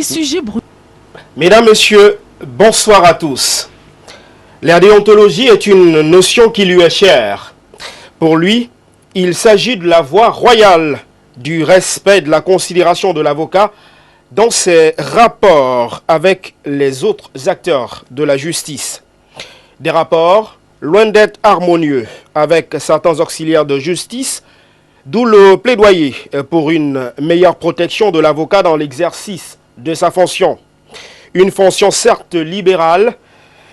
sujets brûlants. Mesdames, Messieurs, bonsoir à tous. La déontologie est une notion qui lui est chère. Pour lui, il s'agit de la voie royale, du respect, de la considération de l'avocat dans ses rapports avec les autres acteurs de la justice. Des rapports loin d'être harmonieux avec certains auxiliaires de justice, d'où le plaidoyer pour une meilleure protection de l'avocat dans l'exercice de sa fonction. Une fonction certes libérale,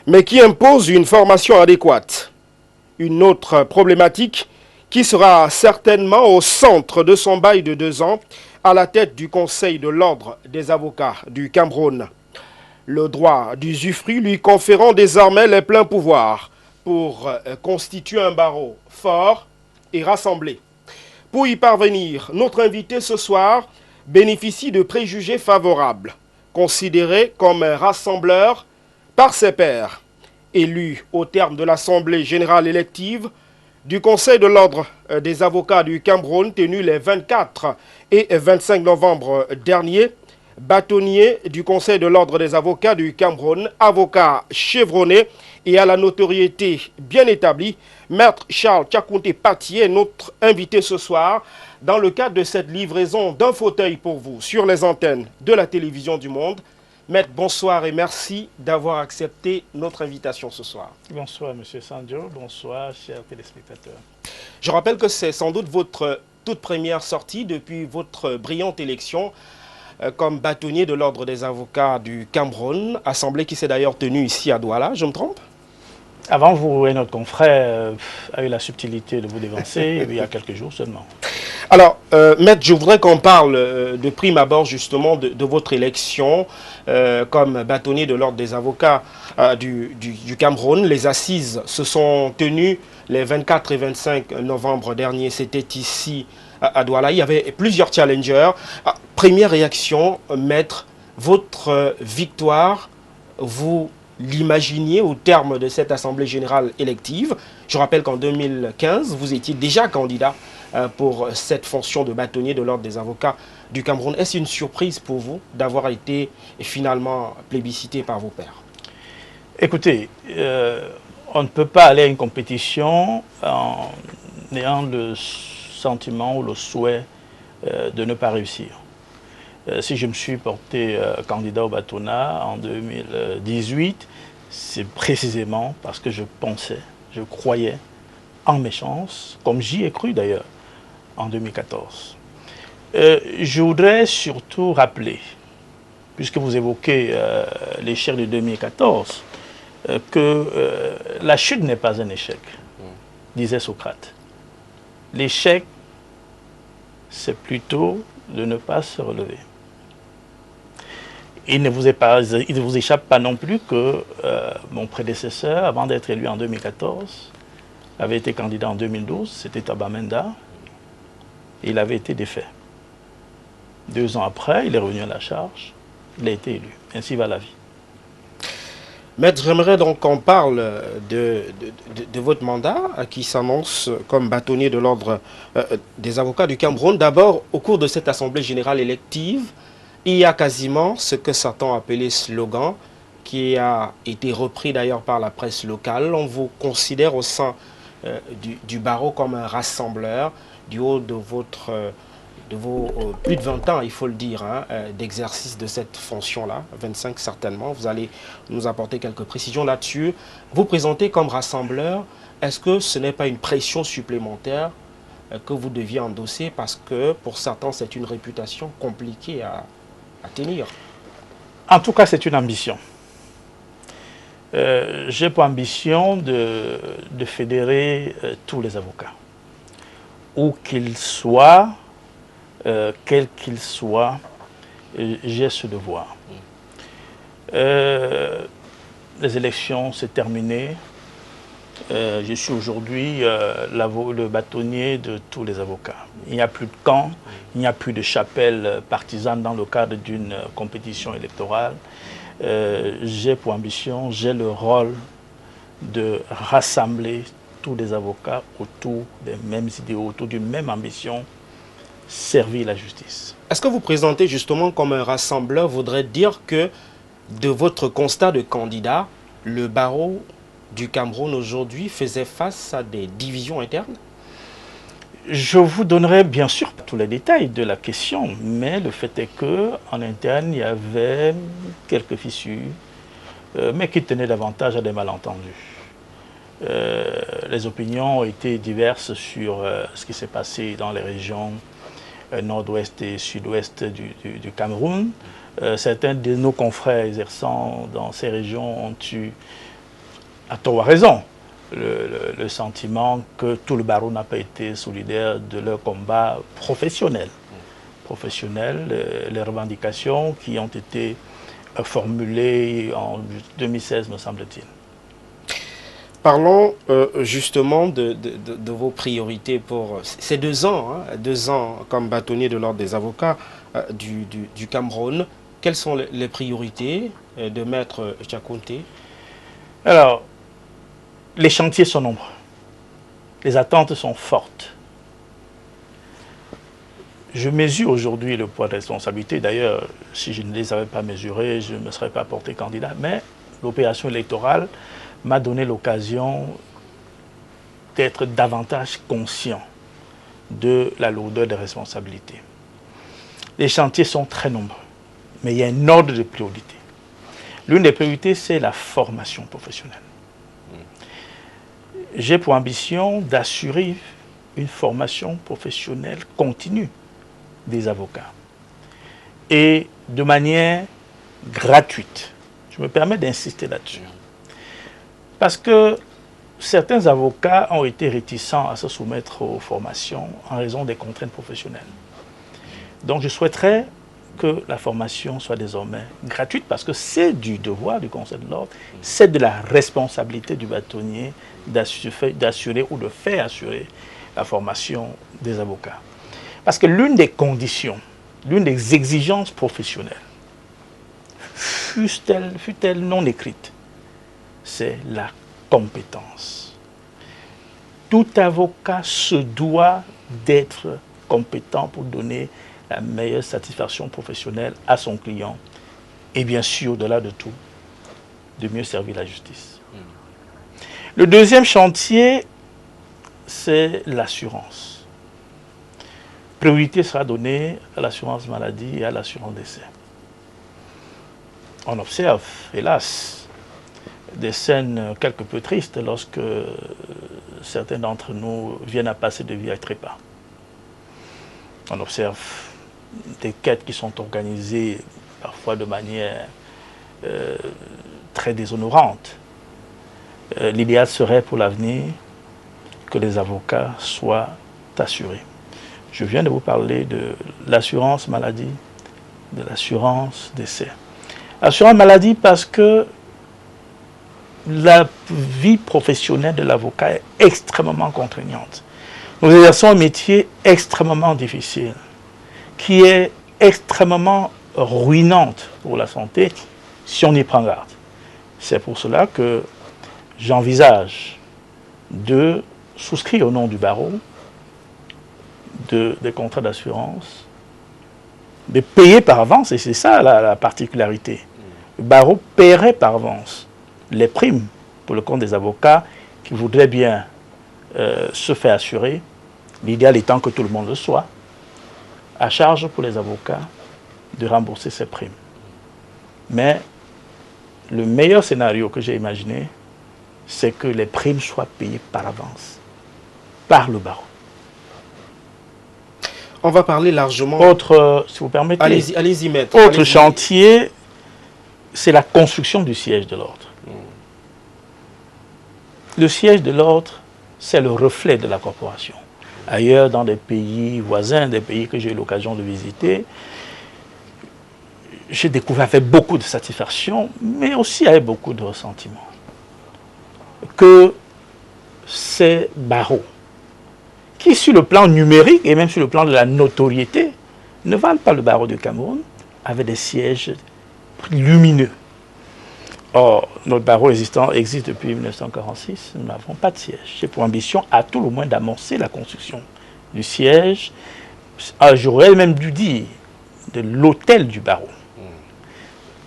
mais qui impose une formation adéquate. Une autre problématique qui sera certainement au centre de son bail de 2 ans à la tête du Conseil de l'Ordre des avocats du Cameroun. Le droit d'usufruit lui conférant désormais les pleins pouvoirs pour constituer un barreau fort et rassemblé. Pour y parvenir, notre invité ce soir bénéficie de préjugés favorables, considéré comme un rassembleur par ses pairs, élu au terme de l'Assemblée générale élective du Conseil de l'Ordre des avocats du Cameroun, tenu les 24 et 25 novembre dernier, bâtonnier du Conseil de l'Ordre des avocats du Cameroun, avocat chevronné et à la notoriété bien établie, Maître Charles Tchakounté Patié est notre invité ce soir dans le cadre de cette livraison d'un fauteuil pour vous sur les antennes de la télévision du Monde. Maître, bonsoir et merci d'avoir accepté notre invitation ce soir. Bonsoir, M. Sandio. Bonsoir, chers téléspectateurs. Je rappelle que c'est sans doute votre toute première sortie depuis votre brillante élection comme bâtonnier de l'Ordre des avocats du Cameroun, assemblée qui s'est d'ailleurs tenue ici à Douala. Je me trompe? Avant vous, et notre confrère a eu la subtilité de vous dévancer il y a quelques jours seulement. Alors, Maître, je voudrais qu'on parle de prime abord justement de votre élection comme bâtonnier de l'Ordre des avocats du Cameroun. Les assises se sont tenues les 24 et 25 novembre dernier. C'était ici à Douala. Il y avait plusieurs challengers. Première réaction, Maître, votre victoire, vous l'imaginiez au terme de cette Assemblée générale élective. Je rappelle qu'en 2015, vous étiez déjà candidat pour cette fonction de bâtonnier de l'Ordre des avocats du Cameroun. Est-ce une surprise pour vous d'avoir été finalement plébiscité par vos pairs? Écoutez, on ne peut pas aller à une compétition en ayant le sentiment ou le souhait de ne pas réussir. Si je me suis porté candidat au bâtonnat en 2018, c'est précisément parce que je pensais, je croyais en mes chances, comme j'y ai cru d'ailleurs en 2014. Je voudrais surtout rappeler, puisque vous évoquez l'échec de 2014, que la chute n'est pas un échec, disait Socrate. L'échec, c'est plutôt de ne pas se relever. Il ne vous échappe pas non plus que mon prédécesseur, avant d'être élu en 2014, avait été candidat en 2012, c'était Tabamenda, et il avait été défait. 2 ans après, il est revenu à la charge, il a été élu. Ainsi va la vie. Maître, j'aimerais donc qu'on parle de votre mandat qui s'annonce comme bâtonnier de l'Ordre des avocats du Cameroun. D'abord, au cours de cette Assemblée générale élective, il y a quasiment ce que certains appelaient slogan, qui a été repris d'ailleurs par la presse locale. On vous considère au sein du barreau comme un rassembleur du haut de vos plus de 20 ans, il faut le dire, d'exercice de cette fonction-là, 25 certainement. Vous allez nous apporter quelques précisions là-dessus. Vous présentez comme rassembleur, est-ce que ce n'est pas une pression supplémentaire que vous deviez endosser parce que pour certains, c'est une réputation compliquée à tenir? En tout cas, c'est une ambition. J'ai pour ambition de fédérer tous les avocats, où qu'ils soient, quel qu'il soit, j'ai ce devoir. Les élections, c'est terminé. Je suis aujourd'hui le bâtonnier de tous les avocats. Il n'y a plus de camp, il n'y a plus de chapelle partisane dans le cadre d'une compétition électorale. J'ai pour ambition, j'ai le rôle de rassembler tous les avocats autour des mêmes idéaux, autour d'une même ambition, servir la justice. Est-ce que vous présentez justement comme un rassembleur voudrait dire que de votre constat de candidat, le barreau du Cameroun aujourd'hui faisait face à des divisions internes? Je vous donnerai bien sûr tous les détails de la question, mais le fait est qu'en interne, il y avait quelques fissures, mais qui tenaient davantage à des malentendus. Les opinions ont été diverses sur ce qui s'est passé dans les régions nord-ouest et sud-ouest du Cameroun. Certains de nos confrères exerçant dans ces régions ont eu, à tort ou à raison, le sentiment que tout le barreau n'a pas été solidaire de leur combat professionnel. Les revendications qui ont été formulées en 2016, me semble-t-il. Parlons justement de vos priorités pour ces 2 ans, 2 ans comme bâtonnier de l'Ordre des avocats du Cameroun. Quelles sont les priorités de Maître Diakhounté? Alors, les chantiers sont nombreux. Les attentes sont fortes. Je mesure aujourd'hui le poids de responsabilité. D'ailleurs, si je ne les avais pas mesurés, je ne me serais pas porté candidat. Mais l'opération électorale m'a donné l'occasion d'être davantage conscient de la lourdeur des responsabilités. Les chantiers sont très nombreux, mais il y a un ordre de priorité. L'une des priorités, c'est la formation professionnelle. J'ai pour ambition d'assurer une formation professionnelle continue des avocats et de manière gratuite. Je me permets d'insister là-dessus. Parce que certains avocats ont été réticents à se soumettre aux formations en raison des contraintes professionnelles. Donc je souhaiterais que la formation soit désormais gratuite parce que c'est du devoir du Conseil de l'Ordre, c'est de la responsabilité du bâtonnier d'assurer ou de faire assurer la formation des avocats. Parce que l'une des conditions, l'une des exigences professionnelles, fût-elle non écrite, c'est la compétence. Tout avocat se doit d'être compétent pour donner la meilleure satisfaction professionnelle à son client et bien sûr, au-delà de tout, de mieux servir la justice. Le deuxième chantier, c'est l'assurance. Priorité sera donnée à l'assurance maladie et à l'assurance décès. On observe, hélas, des scènes quelque peu tristes lorsque certains d'entre nous viennent à passer de vie à trépas. On observe des quêtes qui sont organisées parfois de manière très déshonorante. L'idéal serait pour l'avenir que les avocats soient assurés. Je viens de vous parler de l'assurance maladie, de l'assurance décès. Assurance maladie parce que la vie professionnelle de l'avocat est extrêmement contraignante. Nous exerçons un métier extrêmement difficile, qui est extrêmement ruinante pour la santé si on y prend garde. C'est pour cela que j'envisage de souscrire au nom du barreau des contrats d'assurance, de payer par avance, et c'est ça la particularité. Le barreau paierait par avance les primes pour le compte des avocats qui voudraient bien se faire assurer, l'idéal étant que tout le monde le soit, à charge pour les avocats de rembourser ces primes. Mais le meilleur scénario que j'ai imaginé, c'est que les primes soient payées par avance, par le barreau. On va parler largement... Autre, si vous permettez, allez-y, maître. Autre chantier, c'est la construction du siège de l'ordre. Le siège de l'ordre, c'est le reflet de la corporation. Ailleurs, dans des pays voisins, des pays que j'ai eu l'occasion de visiter, j'ai découvert avec beaucoup de satisfaction, mais aussi avec beaucoup de ressentiment, que ces barreaux, qui sur le plan numérique et même sur le plan de la notoriété, ne valent pas le barreau du Cameroun, avec des sièges lumineux. Or, notre barreau existe depuis 1946, nous n'avons pas de siège. J'ai pour ambition, à tout le moins, d'amorcer la construction du siège j'aurais même dû dire, de l'hôtel du barreau.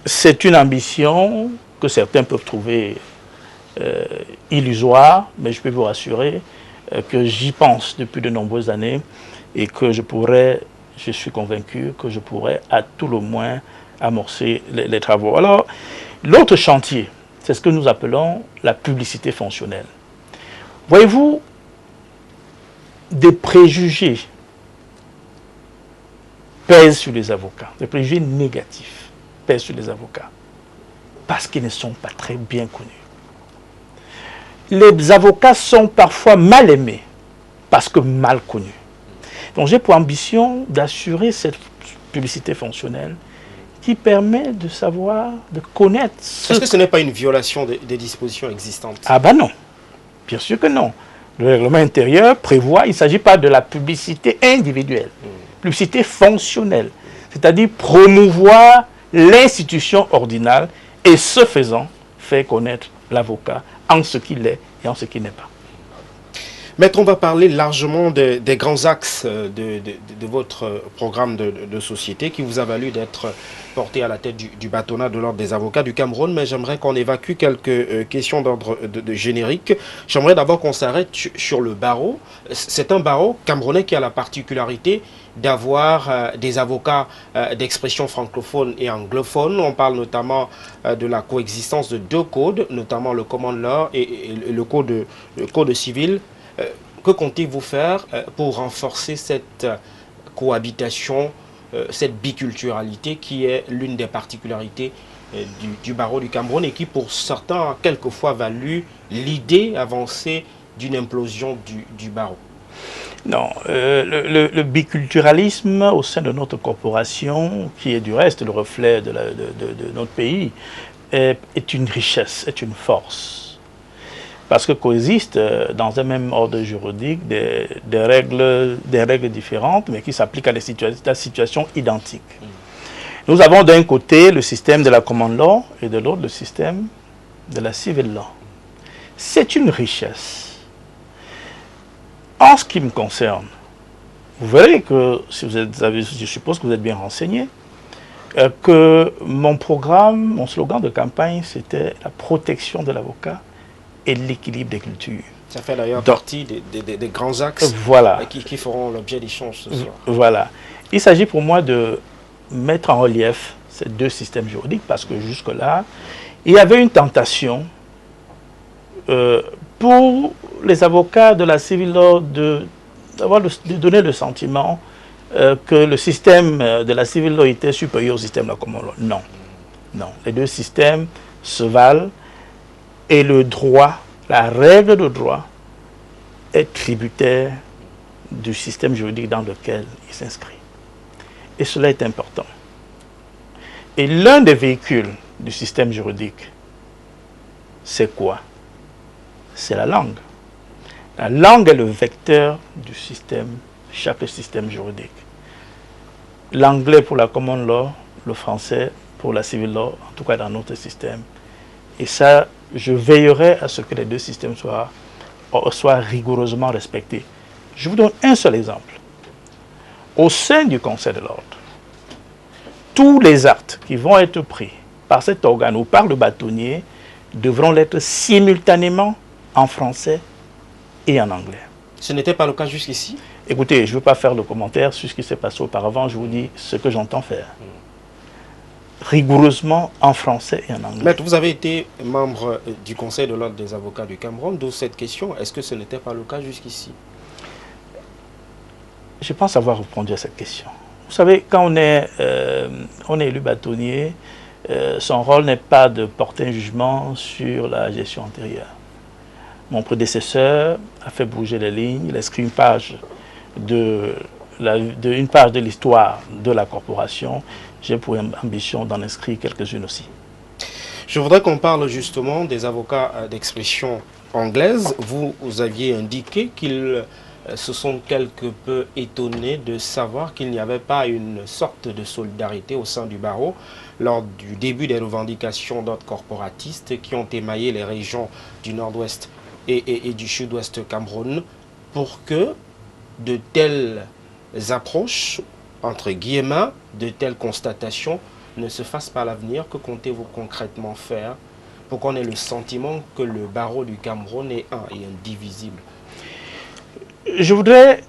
C'est une ambition que certains peuvent trouver illusoire, mais je peux vous rassurer que j'y pense depuis de nombreuses années et que je suis convaincu que je pourrais à tout le moins amorcer les travaux. Alors, l'autre chantier, c'est ce que nous appelons la publicité fonctionnelle. Voyez-vous, des préjugés pèsent sur les avocats, des préjugés négatifs pèsent sur les avocats, parce qu'ils ne sont pas très bien connus. Les avocats sont parfois mal aimés, parce que mal connus. Donc j'ai pour ambition d'assurer cette publicité fonctionnelle qui permet de savoir, de connaître... Est-ce que ce n'est pas une violation des dispositions existantes? Ah ben non, bien sûr que non. Le règlement intérieur prévoit, il ne s'agit pas de la publicité individuelle, publicité fonctionnelle, c'est-à-dire promouvoir l'institution ordinale et ce faisant, faire connaître l'avocat en ce qu'il est et en ce qu'il n'est pas. Maître, on va parler largement des grands axes de votre programme de société qui vous a valu d'être porté à la tête du bâtonnat de l'Ordre des avocats du Cameroun, mais j'aimerais qu'on évacue quelques questions d'ordre générique. J'aimerais d'abord qu'on s'arrête sur le barreau. C'est un barreau camerounais qui a la particularité d'avoir des avocats d'expression francophone et anglophone. On parle notamment de la coexistence de deux codes, notamment le common law et le code civil. Que comptez-vous faire pour renforcer cette cohabitation, cette biculturalité qui est l'une des particularités du barreau du Cameroun et qui pour certains a quelquefois valu l'idée avancée d'une implosion du barreau? Non, le biculturalisme au sein de notre corporation, qui est du reste le reflet de notre pays, est une richesse, est une force. Parce que coexistent dans un même ordre juridique des règles différentes, mais qui s'appliquent à des situations identiques. Nous avons d'un côté le système de la common law et de l'autre le système de la civil law. C'est une richesse. En ce qui me concerne, vous verrez que, si vous êtes, je suppose que vous êtes bien renseigné, que mon programme, mon slogan de campagne, c'était la protection de l'avocat et l'équilibre des cultures. Ça fait d'ailleurs partie des grands axes qui feront l'objet d'échanges ce soir. Voilà. Il s'agit pour moi de mettre en relief ces deux systèmes juridiques parce que jusque-là, il y avait une tentation pour les avocats de la civil law de donner le sentiment que le système de la civil law était supérieur au système de la common law. Non. Non. Les deux systèmes se valent. Et le droit, la règle de droit, est tributaire du système juridique dans lequel il s'inscrit. Et cela est important. Et l'un des véhicules du système juridique, c'est quoi? C'est la langue. La langue est le vecteur du système, chaque système juridique. L'anglais pour la common law, le français pour la civil law, en tout cas dans notre système. Et ça, je veillerai à ce que les deux systèmes soient rigoureusement respectés. Je vous donne un seul exemple. Au sein du Conseil de l'ordre, tous les actes qui vont être pris par cet organe ou par le bâtonnier devront l'être simultanément en français et en anglais. Ce n'était pas le cas jusqu'ici? Écoutez, je ne veux pas faire de commentaires sur ce qui s'est passé auparavant, je vous dis ce que j'entends faire. Rigoureusement en français et en anglais. Maître, vous avez été membre du Conseil de l'Ordre des avocats du Cameroun, d'où cette question. Est-ce que ce n'était pas le cas jusqu'ici? Je pense avoir répondu à cette question. Vous savez, quand on est élu bâtonnier, son rôle n'est pas de porter un jugement sur la gestion antérieure. Mon prédécesseur a fait bouger les lignes, il a écrit une page de l'histoire de la corporation. J'ai pour ambition d'en inscrire quelques-unes aussi. Je voudrais qu'on parle justement des avocats d'expression anglaise. Vous aviez indiqué qu'ils se sont quelque peu étonnés de savoir qu'il n'y avait pas une sorte de solidarité au sein du barreau lors du début des revendications d'ordre corporatiste qui ont émaillé les régions du nord-ouest et du sud-ouest Cameroun pour que de telles approches, entre guillemets, de telles constatations ne se fassent pas à l'avenir? Que comptez-vous concrètement faire pour qu'on ait le sentiment que le barreau du Cameroun est un et indivisible? Je voudrais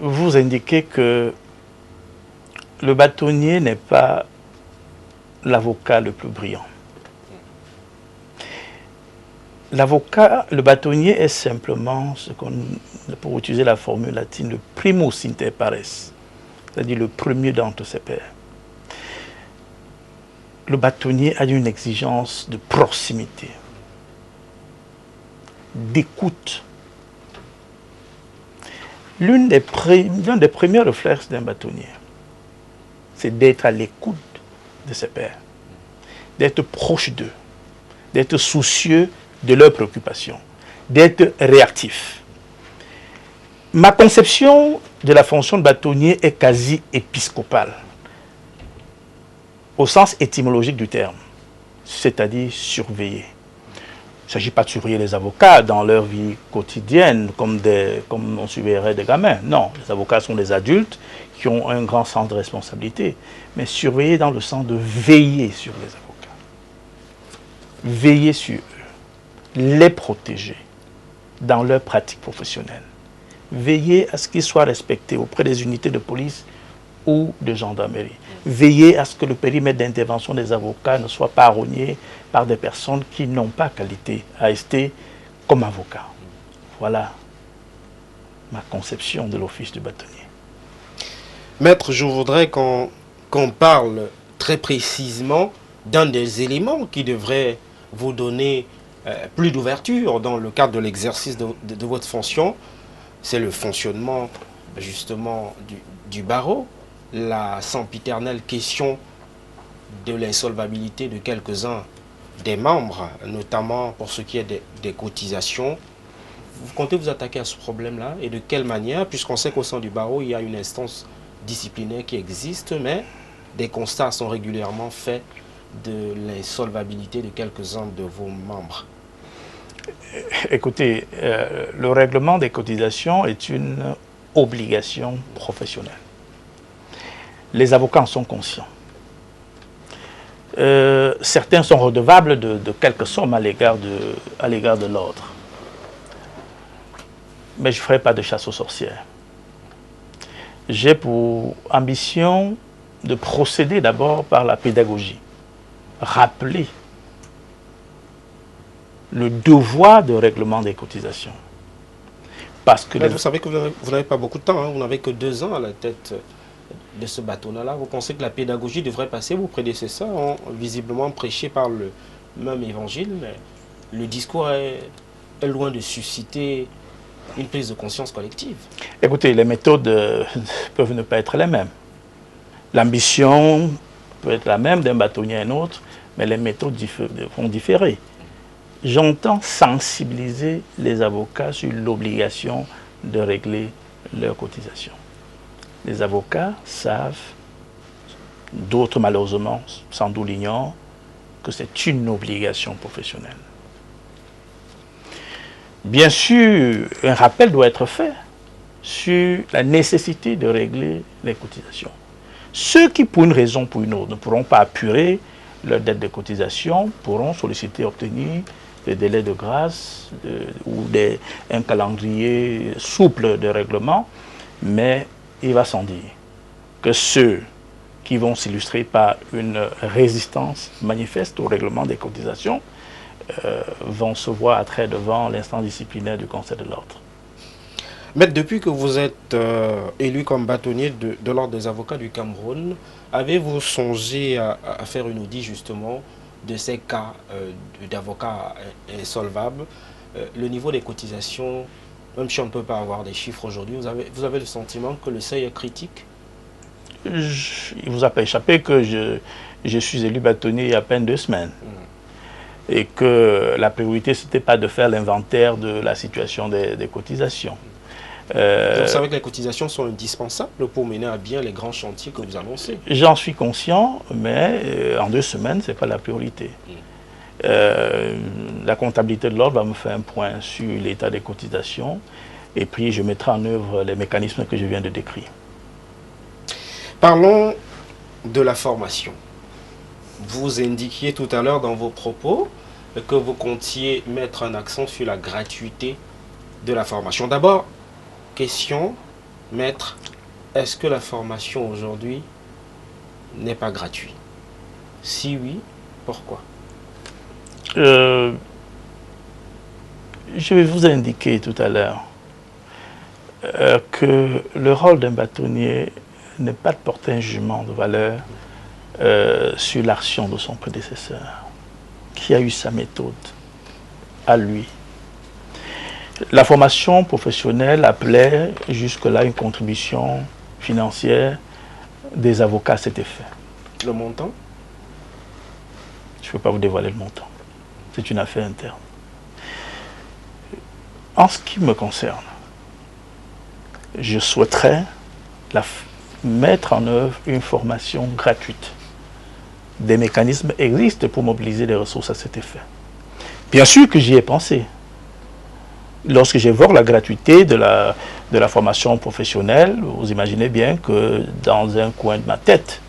vous indiquer que le bâtonnier n'est pas l'avocat le plus brillant. L'avocat, le bâtonnier est simplement ce qu'on, pour utiliser la formule latine, le primus inter pares, c'est-à-dire le premier d'entre ses pairs. Le bâtonnier a une exigence de proximité, d'écoute. L'un des premiers réflexes d'un bâtonnier, c'est d'être à l'écoute de ses pairs, d'être proche d'eux, d'être soucieux de leurs préoccupations, d'être réactif. Ma conception de la fonction de bâtonnier est quasi épiscopale, au sens étymologique du terme, c'est-à-dire surveiller. Il ne s'agit pas de surveiller les avocats dans leur vie quotidienne comme on surveillerait des gamins. Non, les avocats sont des adultes qui ont un grand sens de responsabilité, mais surveiller dans le sens de veiller sur les avocats, veiller sur eux, les protéger dans leur pratique professionnelle, veiller à ce qu'ils soient respectés auprès des unités de police ou de gendarmerie, veiller à ce que le périmètre d'intervention des avocats ne soit pas rogné par des personnes qui n'ont pas qualité à rester comme avocats. Voilà ma conception de l'office du bâtonnier. Maître, je voudrais qu'on parle très précisément d'un des éléments qui devrait vous donner plus d'ouverture dans le cadre de l'exercice de votre fonction. C'est le fonctionnement justement du barreau, la sempiternelle question de l'insolvabilité de quelques-uns des membres, notamment pour ce qui est des cotisations. Vous comptez vous attaquer à ce problème-là et de quelle manière, puisqu'on sait qu'au sein du barreau, il y a une instance disciplinaire qui existe, mais des constats sont régulièrement faits de l'insolvabilité de quelques-uns de vos membres. Écoutez, le règlement des cotisations est une obligation professionnelle. Les avocats en sont conscients. Certains sont redevables de quelques sommes à l'égard de l'ordre. Mais je ne ferai pas de chasse aux sorcières. J'ai pour ambition de procéder d'abord par la pédagogie. Rappeler le devoir de règlement des cotisations. Parce que vous savez que vous n'avez pas beaucoup de temps, hein, vous n'avez que 2 ans à la tête de ce bâtonnet-là. Vous pensez que la pédagogie devrait passer? Vos prédécesseurs ont visiblement prêché par le même évangile, mais le discours est loin de susciter une prise de conscience collective. Écoutez, les méthodes peuvent ne pas être les mêmes. L'ambition peut être la même d'un bâtonnier à un autre, mais les méthodes vont différer. J'entends sensibiliser les avocats sur l'obligation de régler leurs cotisations. Les avocats savent, d'autres malheureusement sans doute l'ignorent, que c'est une obligation professionnelle. Bien sûr, un rappel doit être fait sur la nécessité de régler les cotisations. Ceux qui, pour une raison ou pour une autre, ne pourront pas apurer leur dette de cotisation pourront solliciter et obtenir des délais de grâce ou un calendrier souple de règlement, mais il va sans dire que ceux qui vont s'illustrer par une résistance manifeste au règlement des cotisations vont se voir attrait devant l'instance disciplinaire du Conseil de l'ordre. Mais depuis que vous êtes élu comme bâtonnier de l'ordre des avocats du Cameroun, avez-vous songé à faire une audit justement de ces cas d'avocats insolvables? Le niveau des cotisations, même si on ne peut pas avoir des chiffres aujourd'hui, vous avez le sentiment que le seuil est critique? Il ne vous a pas échappé que je suis élu bâtonnier il y a à peine 2 semaines. Et que la priorité, ce n'était pas de faire l'inventaire de la situation des cotisations. Vous savez que les cotisations sont indispensables pour mener à bien les grands chantiers que vous annoncez. J'en suis conscient, mais en 2 semaines, ce n'est pas la priorité. La comptabilité de l'ordre va me faire un point sur l'état des cotisations et puis je mettrai en œuvre les mécanismes que je viens de décrire. Parlons de la formation. Vous indiquiez tout à l'heure dans vos propos que vous comptiez mettre un accent sur la gratuité de la formation. D'abord, question, maître, est-ce que la formation aujourd'hui n'est pas gratuite? Si oui, pourquoi? Je vais vous indiquer tout à l'heure que le rôle d'un bâtonnier n'est pas de porter un jugement de valeur sur l'action de son prédécesseur, qui a eu sa méthode à lui. La formation professionnelle appelait jusque-là une contribution financière des avocats à cet effet. Le montant? Je ne peux pas vous dévoiler le montant. C'est une affaire interne. En ce qui me concerne, je souhaiterais mettre en œuvre une formation gratuite. Des mécanismes existent pour mobiliser les ressources à cet effet. Bien sûr que j'y ai pensé. Lorsque j'évoque la gratuité de la formation professionnelle, vous imaginez bien que dans un coin de ma tête,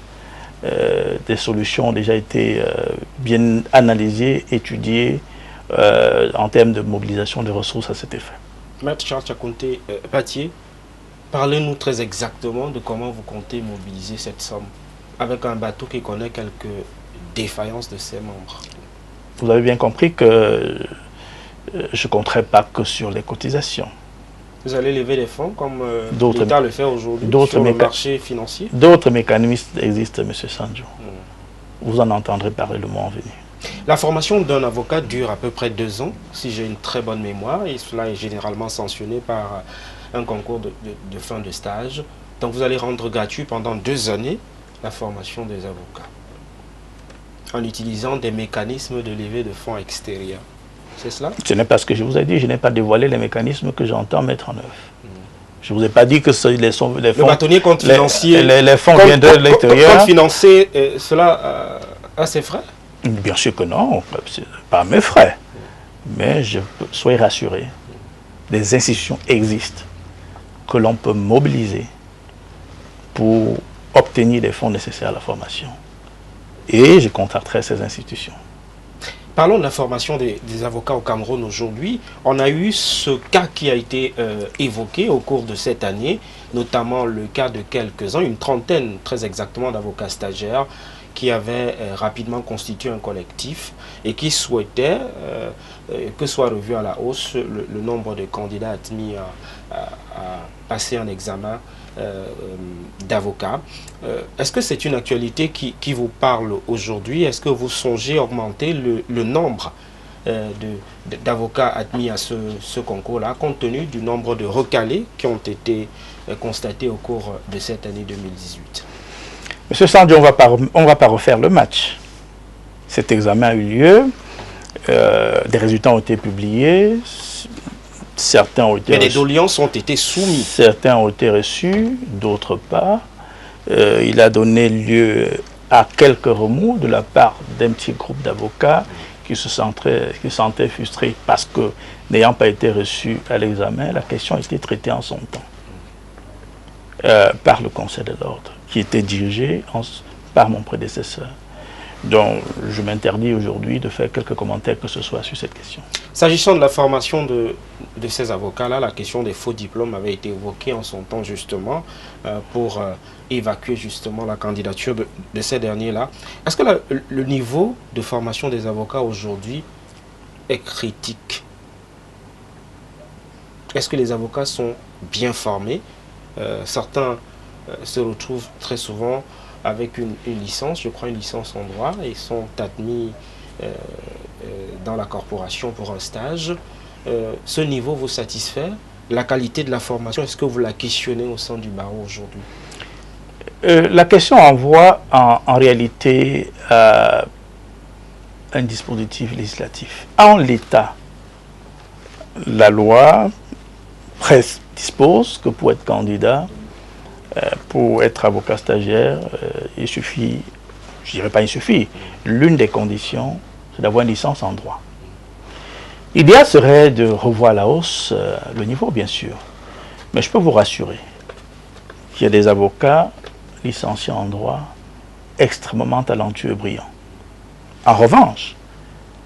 des solutions ont déjà été bien analysées, étudiées en termes de mobilisation de ressources à cet effet. Maître Charles Tchakounté Patié, parlez-nous très exactement de comment vous comptez mobiliser cette somme avec un bateau qui connaît quelques défaillances de ses membres. Vous avez bien compris que je ne compterai pas que sur les cotisations. Vous allez lever des fonds comme l'État le fait aujourd'hui sur le marché financier? D'autres mécanismes existent, M. Sanjo. Vous en entendrez parler le moment venu. La formation d'un avocat dure à peu près 2 ans, si j'ai une très bonne mémoire, et cela est généralement sanctionné par un concours de fin de stage. Donc vous allez rendre gratuit pendant 2 années la formation des avocats, en utilisant des mécanismes de levée de fonds extérieurs. C'est cela? Ce n'est pas ce que je vous ai dit, je n'ai pas dévoilé les mécanismes que j'entends mettre en œuvre. Je ne vous ai pas dit que les fonds... Le bâtonnier compte financer... Les fonds viendraient de l'extérieur. Compte financer cela à ses frais? Bien sûr que non, pas à mes frais. Mais soyez rassurés, des institutions existent que l'on peut mobiliser pour obtenir les fonds nécessaires à la formation. Et je contacterai ces institutions. Parlons de la formation des avocats au Cameroun aujourd'hui. On a eu ce cas qui a été évoqué au cours de cette année, notamment le cas de quelques-uns, une trentaine très exactement d'avocats stagiaires qui avaient rapidement constitué un collectif et qui souhaitaient que soit revu à la hausse le nombre de candidats admis à passer un examen d'avocats. Est-ce que c'est une actualité qui vous parle aujourd'hui? Est-ce que vous songez augmenter le nombre d'avocats admis à ce concours-là, compte tenu du nombre de recalés qui ont été constatés au cours de cette année 2018? Monsieur Sandy, on va pas refaire le match. Cet examen a eu lieu, des résultats ont été publiés, certains ont été mais les doléances ont été soumis. Certains ont été reçus, d'autres pas. Il a donné lieu à quelques remous de la part d'un petit groupe d'avocats qui se sentaient frustrés parce que, n'ayant pas été reçus à l'examen, la question a été traitée en son temps par le Conseil de l'ordre, qui était dirigé par mon prédécesseur. Donc, je m'interdis aujourd'hui de faire quelques commentaires que ce soit sur cette question. S'agissant de la formation de ces avocats-là, la question des faux diplômes avait été évoquée en son temps justement pour évacuer justement la candidature de ces derniers-là. Est-ce que le niveau de formation des avocats aujourd'hui est critique? Est-ce que les avocats sont bien formés? Certains se retrouvent très souvent avec une licence, je crois une licence en droit, et sont admis dans la corporation pour un stage. Ce niveau vous satisfait? La qualité de la formation, est-ce que vous la questionnez au sein du barreau aujourd'hui? La question envoie en réalité un dispositif législatif. En l'état, la loi dispose que pour être candidat, pour être avocat stagiaire, il suffit, je dirais pas il suffit, l'une des conditions, c'est d'avoir une licence en droit. L'idéal serait de revoir à la hausse le niveau, bien sûr. Mais je peux vous rassurer qu'il y a des avocats licenciés en droit extrêmement talentueux et brillants. En revanche,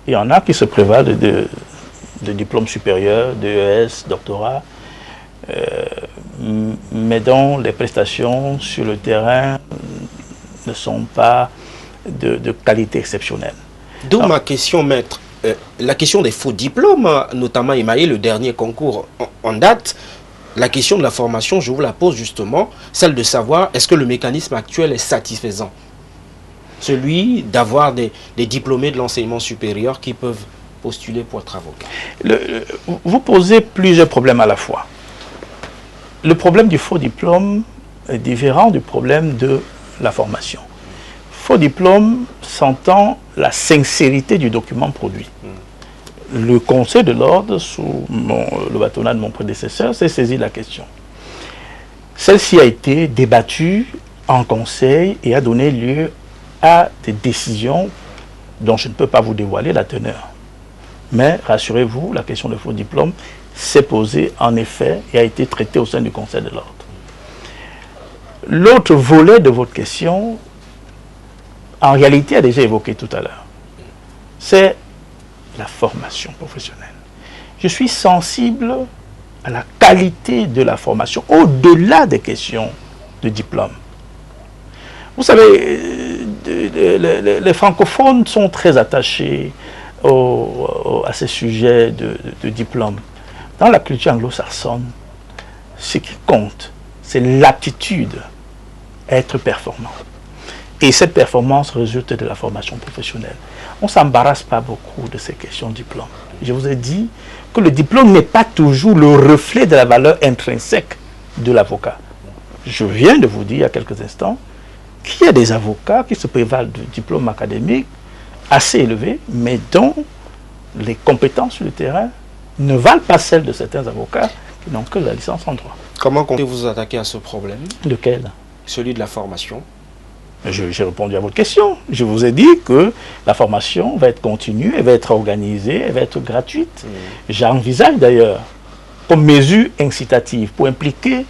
il y en a qui se prévalent de diplômes supérieurs, d'ES, doctorat, mais dont les prestations sur le terrain ne sont pas de qualité exceptionnelle. D'où ma question, maître. La question des faux diplômes, notamment émaillé le dernier concours en date, la question de la formation, je vous la pose justement, celle de savoir est-ce que le mécanisme actuel est satisfaisant? Celui d'avoir des diplômés de l'enseignement supérieur qui peuvent postuler pour être avocat. Vous posez plusieurs problèmes à la fois. Le problème du faux diplôme est différent du problème de la formation. Faux diplôme s'entend la sincérité du document produit. Le Conseil de l'ordre, sous le bâtonnat de mon prédécesseur, s'est saisi de la question. Celle-ci a été débattue en Conseil et a donné lieu à des décisions dont je ne peux pas vous dévoiler la teneur. Mais rassurez-vous, la question de faux diplôme s'est posée en effet et a été traitée au sein du Conseil de l'ordre. L'autre volet de votre question, en réalité, a déjà évoqué tout à l'heure. C'est la formation professionnelle. Je suis sensible à la qualité de la formation, au-delà des questions de diplôme. Vous savez, les francophones sont très attachés à ces sujets de diplôme. Dans la culture anglo-saxonne, ce qui compte, c'est l'aptitude à être performant. Et cette performance résulte de la formation professionnelle. On ne s'embarrasse pas beaucoup de ces questions de diplôme. Je vous ai dit que le diplôme n'est pas toujours le reflet de la valeur intrinsèque de l'avocat. Je viens de vous dire il y a quelques instants qu'il y a des avocats qui se prévalent de diplômes académiques assez élevés, mais dont les compétences sur le terrain ne valent pas celles de certains avocats qui n'ont que la licence en droit. Comment comptez-vous vous attaquer à ce problème? Lequel? Celui de la formation. J'ai répondu à votre question. Je vous ai dit que la formation va être continue, elle va être organisée, elle va être gratuite. J'envisage d'ailleurs, comme mesure incitative, pour impliquer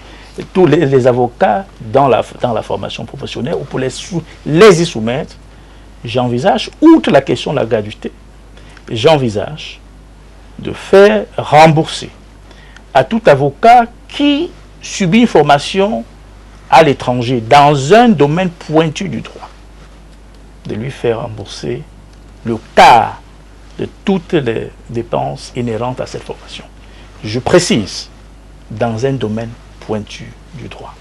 tous les avocats dans la formation professionnelle ou pour les y soumettre, j'envisage, outre la question de la gratuité, j'envisage de faire rembourser à tout avocat qui subit une formation à l'étranger, dans un domaine pointu du droit, de lui faire rembourser le quart de toutes les dépenses inhérentes à cette formation. Je précise, dans un domaine pointu du droit.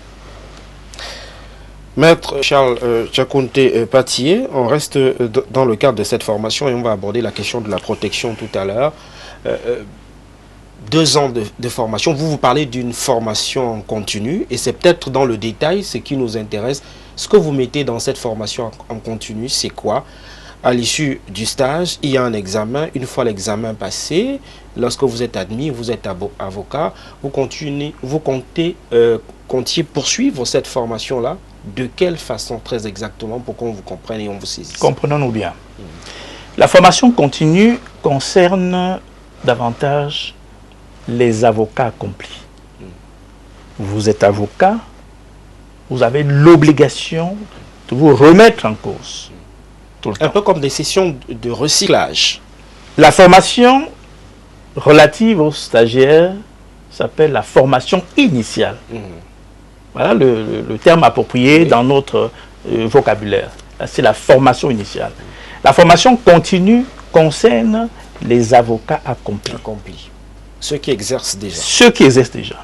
Maître Charles Tchakounté Patié, on reste dans le cadre de cette formation et on va aborder la question de la protection tout à l'heure. 2 ans de formation, vous parlez d'une formation en continu et c'est peut-être dans le détail ce qui nous intéresse. Ce que vous mettez dans cette formation en continu, c'est quoi? À l'issue du stage, il y a un examen. Une fois l'examen passé, lorsque vous êtes admis, vous êtes avocat, vous comptiez poursuivre cette formation-là. De quelle façon très exactement pour qu'on vous comprenne et on vous saisisse? Comprenons-nous bien. La formation continue concerne davantage les avocats accomplis. Vous êtes avocat, vous avez l'obligation de vous remettre en cause. Tout le temps. Un peu comme des sessions de recyclage. La formation relative aux stagiaires s'appelle la formation initiale. Voilà le terme approprié dans notre vocabulaire. C'est la formation initiale. La formation continue concerne les avocats accomplis. Ceux qui exercent déjà. Ceux qui exercent déjà.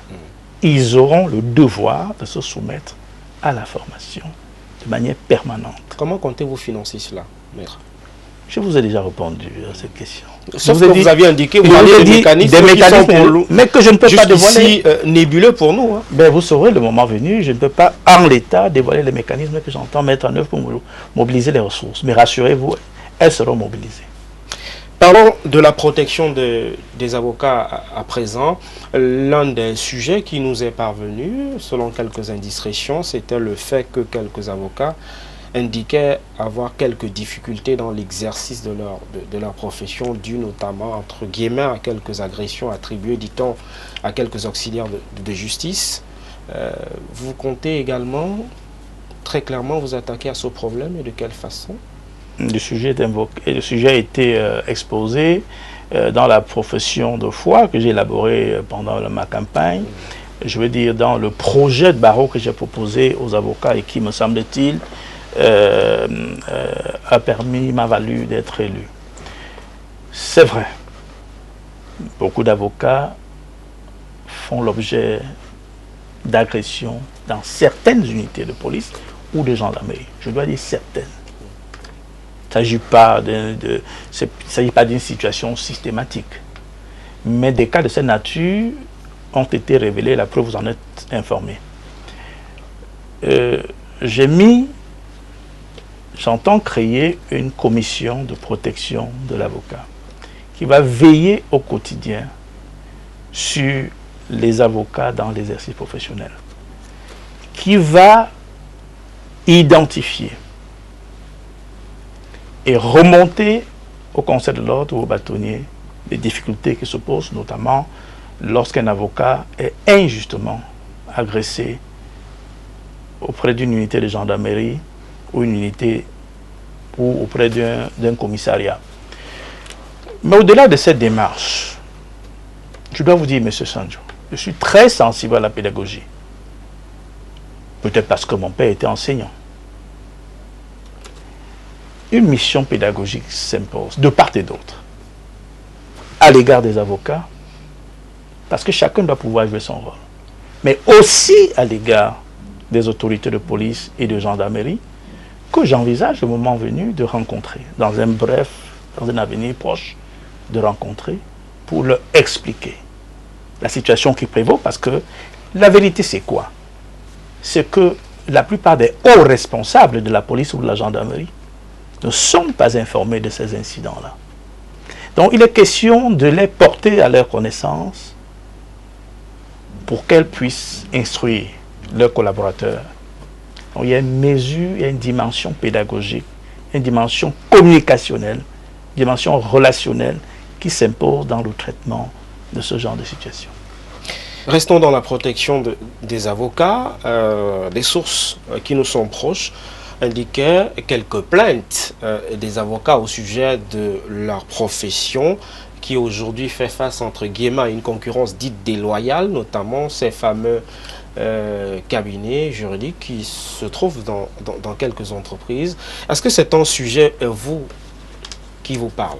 Ils auront le devoir de se soumettre à la formation de manière permanente. Comment comptez-vous financer cela, maître? Je vous ai déjà répondu à cette question. Sauf que vous aviez indiqué, vous parlez des mécanismes, mais que je ne peux pas dévoiler. Nébuleux pour nous. Hein. Ben, vous saurez le moment venu, je ne peux pas en l'état dévoiler les mécanismes que j'entends mettre en œuvre pour mobiliser les ressources. Mais rassurez-vous, elles seront mobilisées. Parlons de la protection des avocats à présent. L'un des sujets qui nous est parvenu, selon quelques indiscrétions, c'était le fait que quelques avocats indiquaient avoir quelques difficultés dans l'exercice de leur profession, dû notamment, entre guillemets, à quelques agressions attribuées, dit-on, à quelques auxiliaires de justice. Vous comptez également très clairement vous attaquer à ce problème et de quelle façon? Le sujet est invoqué, le sujet a été exposé dans la profession de foi que j'ai élaborée pendant ma campagne. Je veux dire, dans le projet de barreau que j'ai proposé aux avocats et qui, me semble-t-il, m'a valu d'être élu. C'est vrai, beaucoup d'avocats font l'objet d'agressions dans certaines unités de police ou de gendarmerie. Je dois dire certaines. Il ne s'agit pas d'une situation systématique. Mais des cas de cette nature ont été révélés, la preuve, vous en êtes informés. J'entends créer une commission de protection de l'avocat qui va veiller au quotidien sur les avocats dans l'exercice professionnel, qui va identifier et remonter au Conseil de l'ordre ou au bâtonnier les difficultés qui se posent, notamment lorsqu'un avocat est injustement agressé auprès d'une unité de gendarmerie ou une unité ou auprès d'un commissariat. Mais au-delà de cette démarche, je dois vous dire, M. Sanjo, je suis très sensible à la pédagogie. Peut-être parce que mon père était enseignant. Une mission pédagogique s'impose de part et d'autre à l'égard des avocats, parce que chacun doit pouvoir jouer son rôle, mais aussi à l'égard des autorités de police et de gendarmerie que j'envisage le moment venu de rencontrer, dans un avenir proche, de rencontrer pour leur expliquer la situation qui prévaut, parce que la vérité c'est quoi? C'est que la plupart des hauts responsables de la police ou de la gendarmerie ne sont pas informés de ces incidents-là. Donc il est question de les porter à leur connaissance pour qu'elles puissent instruire leurs collaborateurs. Donc il y a une mesure, il y a une dimension pédagogique, une dimension communicationnelle, une dimension relationnelle qui s'impose dans le traitement de ce genre de situation. Restons dans la protection des avocats. Des sources qui nous sont proches indiquaient quelques plaintes des avocats au sujet de leur profession qui aujourd'hui fait face entre guillemets à une concurrence dite déloyale, notamment ces fameux cabinets juridiques qui se trouvent dans quelques entreprises. Est-ce que c'est un sujet, qui vous parle?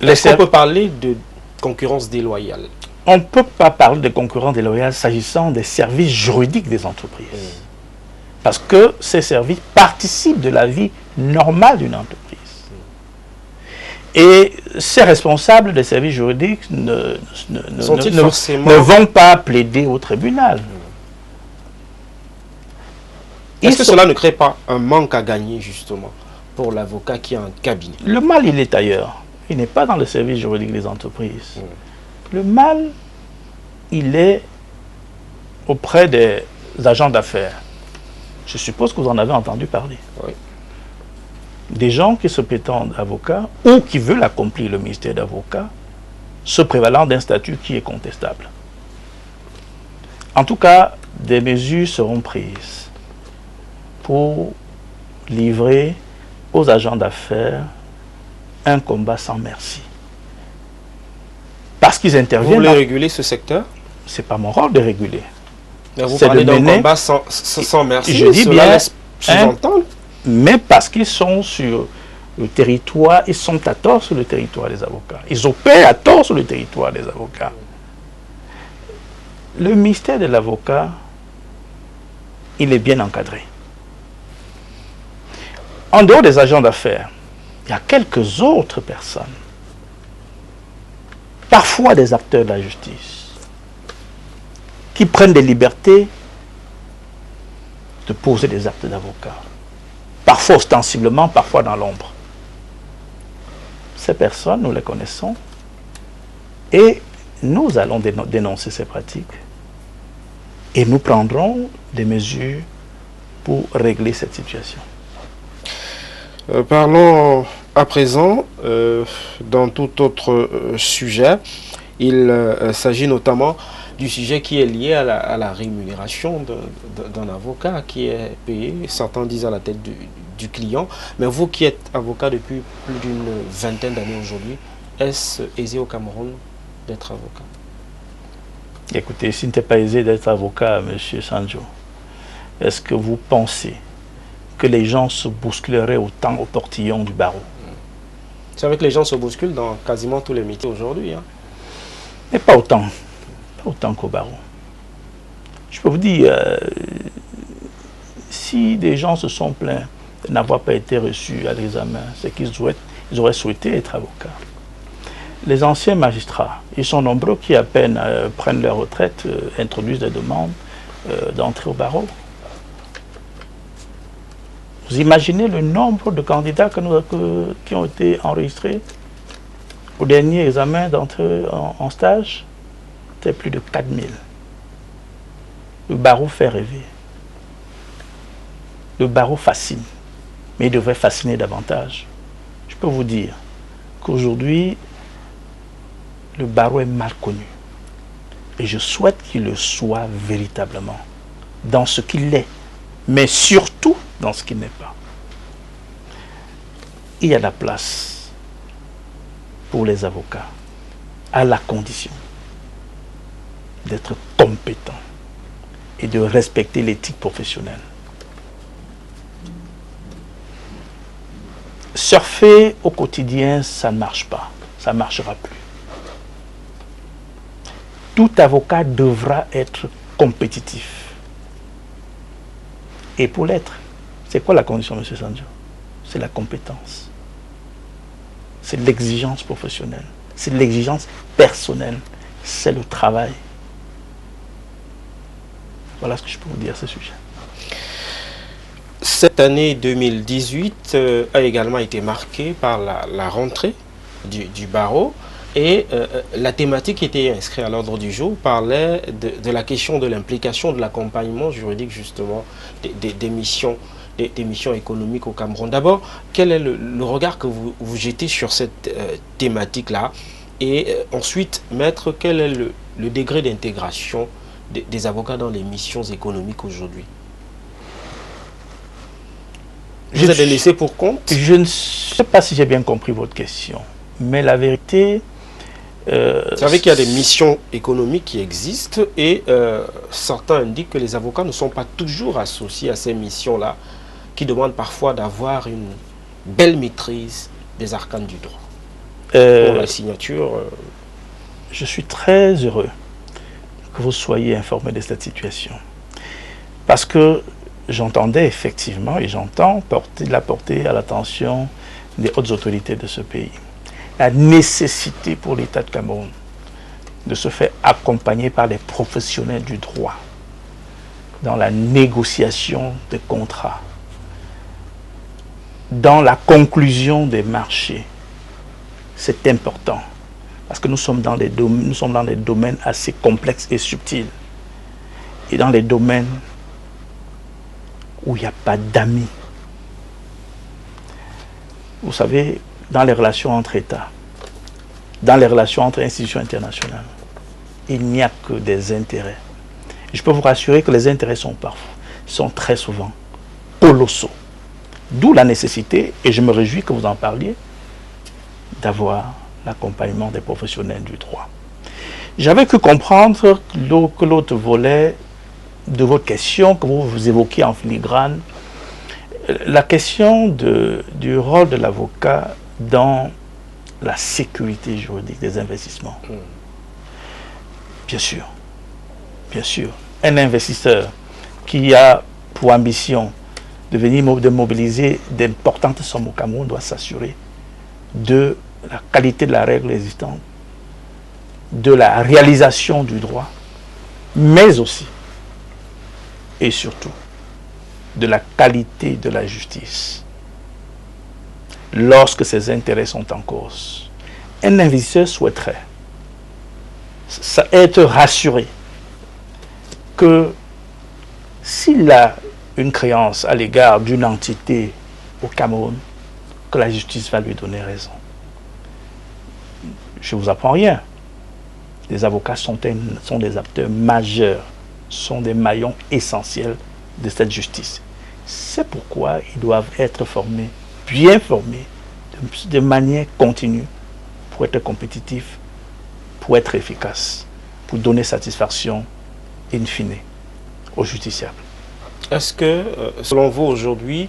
Est-ce qu'on peut parler de concurrence déloyale? On ne peut pas parler de concurrence déloyale s'agissant des services juridiques des entreprises. Parce que ces services participent de la vie normale d'une entreprise. Et ces responsables des services juridiques ne vont pas plaider au tribunal. Est-ce que cela ne crée pas un manque à gagner, justement, pour l'avocat qui a un cabinet? Le mal, il est ailleurs. Il n'est pas dans le service juridique des entreprises. Le mal, il est auprès des agents d'affaires. Je suppose que vous en avez entendu parler. Oui. Des gens qui se prétendent avocats ou qui veulent accomplir le ministère d'avocat, se prévalant d'un statut qui est contestable. En tout cas, des mesures seront prises pour livrer aux agents d'affaires un combat sans merci. Parce qu'ils interviennent... Vous voulez réguler ce secteur? Ce n'est pas mon rôle de réguler. Mais vous parlez d'un combat sans merci. Je dis bien, sous-entendre. Mais parce qu'ils sont sur le territoire, ils sont à tort sur le territoire des avocats. Ils opèrent à tort sur le territoire des avocats. Le ministère de l'avocat, il est bien encadré. En dehors des agents d'affaires, il y a quelques autres personnes, parfois des acteurs de la justice, qui prennent des libertés de poser des actes d'avocat. Parfois ostensiblement, parfois dans l'ombre. Ces personnes, nous les connaissons et nous allons dénoncer ces pratiques et nous prendrons des mesures pour régler cette situation. Parlons à présent d'un tout autre sujet. Il s'agit notamment du sujet qui est lié à la rémunération d'un avocat qui est payé, certains disent à la tête du client. Mais vous qui êtes avocat depuis plus d'une vingtaine d'années aujourd'hui, est-ce aisé au Cameroun d'être avocat? Écoutez, ce n'était pas aisé d'être avocat, M. Sanjo. Est-ce que vous pensez que les gens se bousculeraient autant au portillon du barreau? C'est vrai que les gens se bousculent dans quasiment tous les métiers aujourd'hui. Hein. Mais pas autant. Pas autant qu'au barreau. Je peux vous dire, si des gens se sont plaints de n'avoir pas été reçus à l'examen, c'est qu'ils auraient souhaité être avocats. Les anciens magistrats, ils sont nombreux qui à peine prennent leur retraite, introduisent des demandes d'entrée au barreau. Vous imaginez le nombre de candidats qui ont été enregistrés au dernier examen d'entrée en stage? C'était plus de 4000. Le barreau fait rêver. Le barreau fascine, mais il devrait fasciner davantage. Je peux vous dire qu'aujourd'hui, le barreau est mal connu. Et je souhaite qu'il le soit véritablement, dans ce qu'il est, mais surtout dans ce qu'il n'est pas. Il y a la place pour les avocats, à la condition d'être compétents et de respecter l'éthique professionnelle. Surfer au quotidien, ça ne marche pas, ça ne marchera plus. Tout avocat devra être compétitif. Et pour l'être, c'est quoi la condition, M. Sanjo? C'est la compétence. C'est l'exigence professionnelle. C'est l'exigence personnelle. C'est le travail. Voilà ce que je peux vous dire à ce sujet. Cette année 2018 a également été marquée par la rentrée du barreau. Et la thématique qui était inscrite à l'ordre du jour parlait de la question de l'implication, de l'accompagnement juridique justement des missions économiques au Cameroun. D'abord, quel est le regard que vous jetez sur cette thématique-là? Et ensuite, maître, quel est le degré d'intégration des avocats dans les missions économiques aujourd'hui? Vous êtes laissé pour compte? Je ne sais pas si j'ai bien compris votre question, mais la vérité... Vous savez qu'il y a des missions économiques qui existent et certains indiquent que les avocats ne sont pas toujours associés à ces missions-là, qui demandent parfois d'avoir une belle maîtrise des arcanes du droit. Pour la signature... Je suis très heureux que vous soyez informé de cette situation. Parce que j'entendais effectivement, et j'entends la porter à l'attention des hautes autorités de ce pays, la nécessité pour l'État de Cameroun de se faire accompagner par les professionnels du droit dans la négociation des contrats, dans la conclusion des marchés. C'est important parce que nous sommes dans des domaines assez complexes et subtils et dans les domaines où il n'y a pas d'amis. Vous savez, dans les relations entre États, dans les relations entre institutions internationales, il n'y a que des intérêts. Et je peux vous rassurer que les intérêts sont très souvent colossaux. D'où la nécessité, et je me réjouis que vous en parliez, d'avoir l'accompagnement des professionnels du droit. J'avais pu comprendre que l'autre volet de votre question, que vous évoquez en filigrane, la question du rôle de l'avocat dans la sécurité juridique des investissements. Bien sûr, bien sûr. Un investisseur qui a pour ambition de mobiliser d'importantes sommes au Cameroun doit s'assurer de la qualité de la règle existante, de la réalisation du droit, mais aussi et surtout de la qualité de la justice. Lorsque ses intérêts sont en cause, un investisseur souhaiterait être rassuré que s'il a une créance à l'égard d'une entité au Cameroun, que la justice va lui donner raison. Je ne vous apprends rien. Les avocats sont des acteurs majeurs, sont des maillons essentiels de cette justice. C'est pourquoi ils doivent être formés, bien formés, de manière continue, pour être compétitifs, pour être efficaces, pour donner satisfaction in fine aux justiciables. Est-ce que, selon vous, aujourd'hui,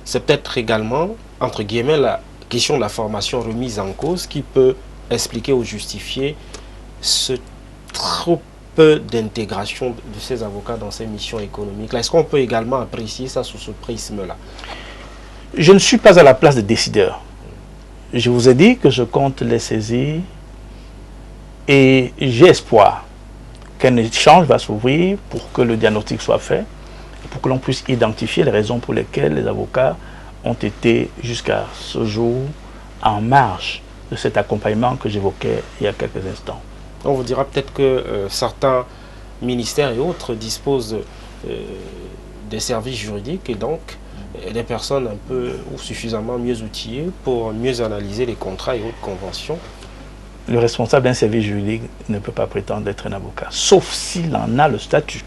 c'est peut-être également, entre guillemets, la question de la formation remise en cause qui peut expliquer ou justifier ce trop peu d'intégration de ces avocats dans ces missions économiques? Est-ce qu'on peut également apprécier ça sous ce prisme-là? Je ne suis pas à la place des décideurs. Je vous ai dit que je compte les saisir et j'ai espoir qu'un échange va s'ouvrir pour que le diagnostic soit fait, pour que l'on puisse identifier les raisons pour lesquelles les avocats ont été jusqu'à ce jour en marge de cet accompagnement que j'évoquais il y a quelques instants. On vous dira peut-être que certains ministères et autres disposent des services juridiques et donc des personnes un peu ou suffisamment mieux outillées pour mieux analyser les contrats et autres conventions. Le responsable d'un service juridique ne peut pas prétendre être un avocat, sauf s'il en a le statut.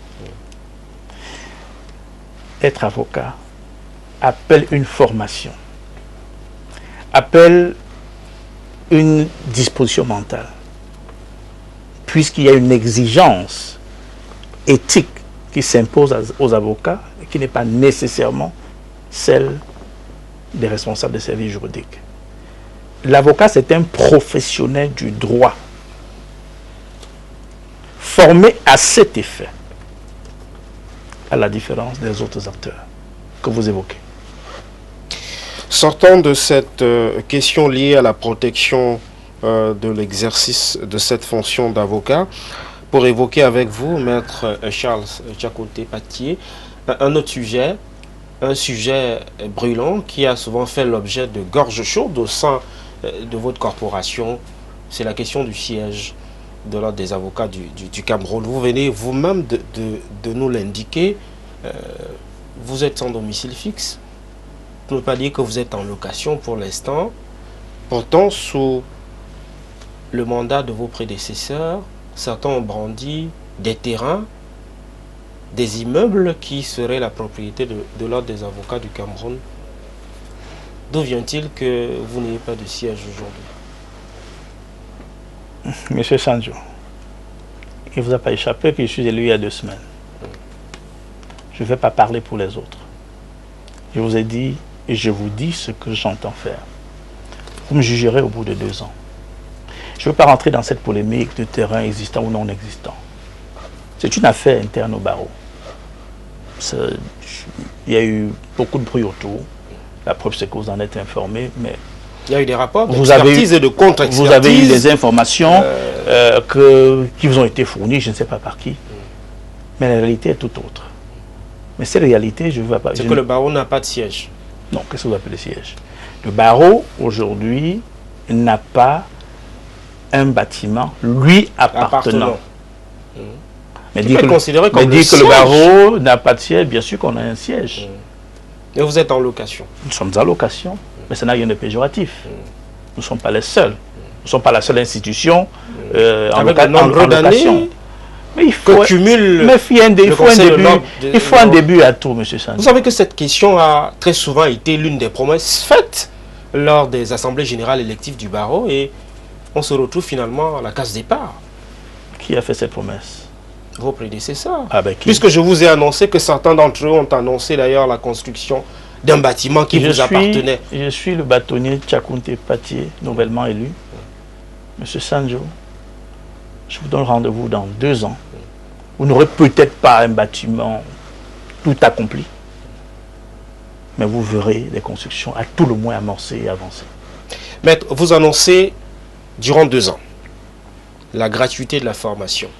Être avocat appelle une formation, appelle une disposition mentale, puisqu'il y a une exigence éthique qui s'impose aux avocats et qui n'est pas nécessairement celle des responsables des services juridiques. L'avocat, c'est un professionnel du droit, formé à cet effet, à la différence des autres acteurs que vous évoquez. Sortant de cette question liée à la protection de l'exercice de cette fonction d'avocat, pour évoquer avec vous, Maître Charles Tchakounte-Patié, un autre sujet, un sujet brûlant qui a souvent fait l'objet de gorges chaudes au sein de votre corporation, c'est la question du siège de l'ordre des avocats du Cameroun. Vous venez vous-même de nous l'indiquer, vous êtes sans domicile fixe, pour ne pas dire que vous êtes en location pour l'instant. Pourtant, sous le mandat de vos prédécesseurs, certains ont brandi des terrains, des immeubles qui seraient la propriété de l'ordre des avocats du Cameroun. D'où vient-il que vous n'ayez pas de siège aujourd'hui? Monsieur Sanjo, il ne vous a pas échappé que je suis élu il y a 2 semaines. Je ne vais pas parler pour les autres. Je vous ai dit et je vous dis ce que j'entends faire. Vous me jugerez au bout de 2 ans. Je ne veux pas rentrer dans cette polémique de terrain existant ou non existant. C'est une affaire interne au barreau. Il y a eu beaucoup de bruit autour. La preuve, c'est que vous en êtes informés, mais il y a eu des rapports d'expertise et de contre-expertise. Vous avez eu des informations qui vous ont été fournies, je ne sais pas par qui. Mais la réalité est tout autre. Mais cette réalité, je ne veux pas... C'est que le barreau n'a pas de siège. Non, qu'est-ce que vous appelez siège? Le barreau, aujourd'hui, n'a pas un bâtiment lui appartenant. Mais dire que le barreau n'a pas de siège, bien sûr qu'on a un siège. Et vous êtes en location? Nous sommes en location, mais ça n'a rien de péjoratif. Nous ne sommes pas les seuls. Nous ne sommes pas la seule institution en location. Mais il faut, il faut un début à tout, M. Sanjo. Vous savez que cette question a très souvent été l'une des promesses faites lors des assemblées générales électives du barreau et on se retrouve finalement à la case départ. Qui a fait cette promesse? Vos prédécesseurs. Ah ben, puisque je vous ai annoncé que certains d'entre eux ont annoncé d'ailleurs la construction d'un bâtiment qui vous appartenait. Je suis le bâtonnier Tchakounte-Patié, nouvellement élu. Monsieur Sanjo, je vous donne rendez-vous dans 2 ans. Vous n'aurez peut-être pas un bâtiment tout accompli, mais vous verrez les constructions à tout le moins amorcées et avancées. Maître, vous annoncez durant 2 ans la gratuité de la formation.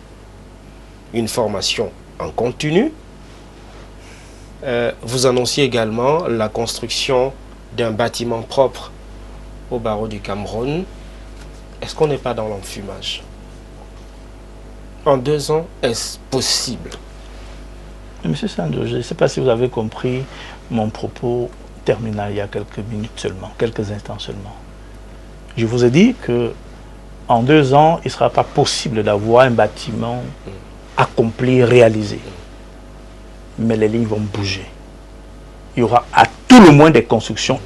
Une formation en continu. Vous annonciez également la construction d'un bâtiment propre au barreau du Cameroun. Est-ce qu'on n'est pas dans l'enfumage? En 2 ans, est-ce possible? Monsieur Sanjo, je ne sais pas si vous avez compris mon propos terminal il y a quelques minutes seulement, quelques instants seulement. Je vous ai dit que en 2 ans, il ne sera pas possible d'avoir un bâtiment accompli, réalisé. Mais les lignes vont bouger. Il y aura à tout le moins des constructions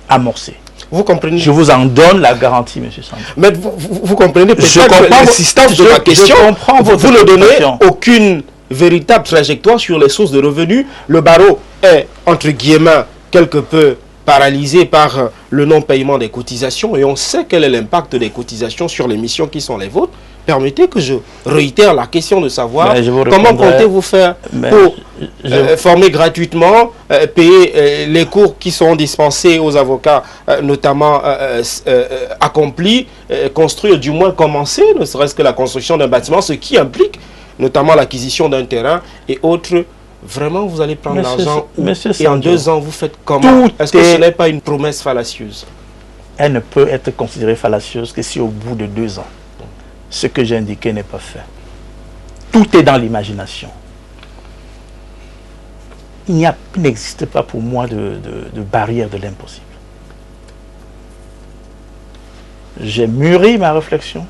amorcées. Vous comprenez? Je vous en donne la garantie, M. Sandjo. Mais vous comprenez peut-être l'insistance de ma question. Vous ne donnez aucune véritable trajectoire sur les sources de revenus. Le barreau est, entre guillemets, quelque peu paralysé par le non-paiement des cotisations. Et on sait quel est l'impact des cotisations sur les missions qui sont les vôtres. Permettez que je réitère la question de savoir comment comptez-vous faire pour former gratuitement, payer les cours qui sont dispensés aux avocats, notamment accomplis, construire, du moins commencer, ne serait-ce que la construction d'un bâtiment, ce qui implique notamment l'acquisition d'un terrain et autres. Vraiment, vous allez prendre l'argent et en 2 ans, vous faites comment? Est-ce que ce n'est pas une promesse fallacieuse? Elle ne peut être considérée fallacieuse que si au bout de 2 ans, ce que j'ai indiqué n'est pas fait. Tout est dans l'imagination. Il n'existe pas pour moi de barrière de l'impossible. J'ai mûri ma réflexion.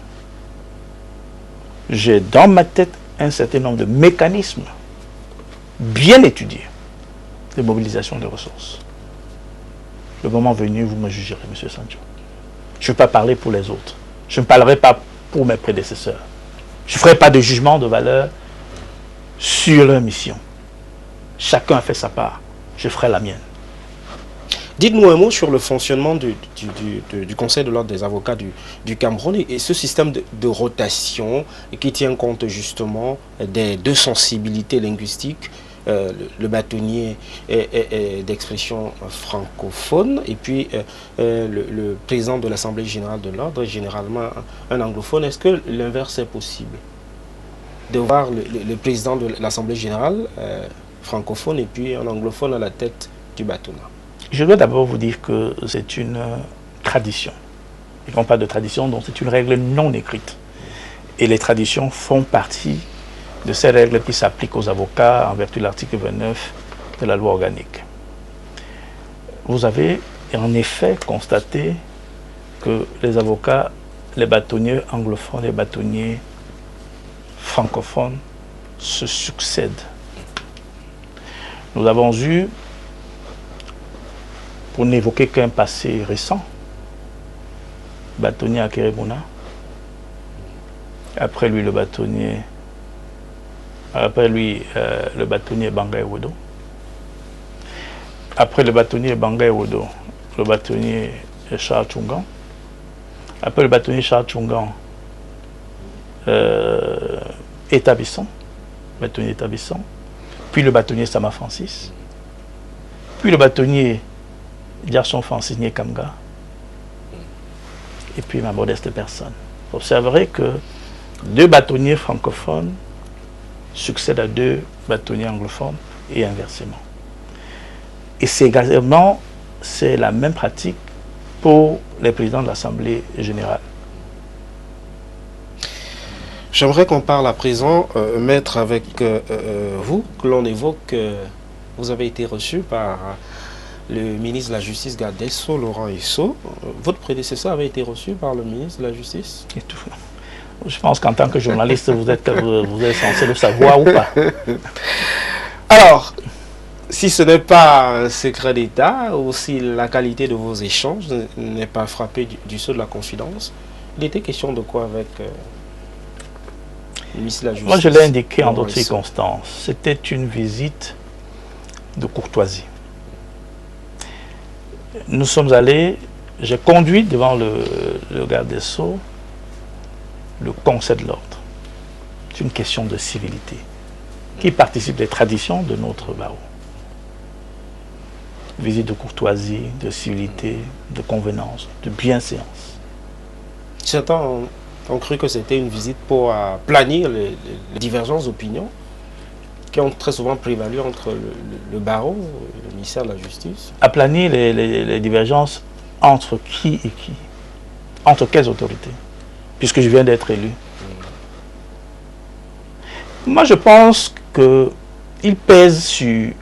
J'ai dans ma tête un certain nombre de mécanismes bien étudiés de mobilisation de ressources. Le moment venu, vous me jugerez, M. Sandjo. Je ne vais pas parler pour les autres. Je ne parlerai pas pour mes prédécesseurs. Je ne ferai pas de jugement de valeur sur leur mission. Chacun a fait sa part. Je ferai la mienne. Dites-nous un mot sur le fonctionnement du Conseil de l'ordre des avocats du Cameroun et ce système de rotation qui tient compte justement des 2 sensibilités linguistiques. Le bâtonnier est d'expression francophone et puis le président de l'Assemblée générale de l'ordre est généralement un anglophone. Est-ce que l'inverse est possible? De voir le président de l'Assemblée générale francophone et puis un anglophone à la tête du bâtonnier? Je dois d'abord vous dire que c'est une tradition. Et quand on parle de tradition, donc c'est une règle non écrite. Et les traditions font partie de ces règles qui s'appliquent aux avocats en vertu de l'article 29 de la loi organique. Vous avez en effet constaté que les avocats, les bâtonniers anglophones et les bâtonniers francophones se succèdent. Nous avons eu, pour n'évoquer qu'un passé récent, bâtonnier Akerebona, après lui le bâtonnier Bangay Wodo. Après le bâtonnier Bangay Wodo, le bâtonnier Charles Chungan. Après le bâtonnier Charles Chungan, bâtonnier Étabissant. Puis le bâtonnier Sama Francis. Puis le bâtonnier Garçon Francis Kamga. Et puis ma modeste personne. Vous observerez que 2 bâtonniers francophones succèdent à 2 bâtonniers anglophones et inversement. Et c'est également la même pratique pour les présidents de l'Assemblée générale. J'aimerais qu'on parle à présent, maître, avec vous, que l'on évoque, vous avez été reçu par le ministre de la Justice, garde des Sceaux, Laurent Esso. Votre prédécesseur avait été reçu par le ministre de la Justice? Et tout. Je pense qu'en tant que journaliste, vous êtes censé le savoir ou pas. Alors, si ce n'est pas un secret d'État, ou si la qualité de vos échanges n'est pas frappée du sceau de la confidence, il était question de quoi avec le ministre de la Justice? Moi, je l'ai indiqué en d'autres circonstances. C'était une visite de courtoisie. Nous sommes allés, j'ai conduit devant le garde des Sceaux le Conseil de l'ordre. C'est une question de civilité qui participe des traditions de notre barreau. Visite de courtoisie, de civilité, de convenance, de bienséance. Certains ont cru que c'était une visite pour planir les divergences d'opinion qui ont très souvent prévalu entre le barreau et le ministère de la Justice. Aplanir les divergences entre qui et qui? Entre quelles autorités? Puisque je viens d'être élu. Moi, je pense qu'il pèse sur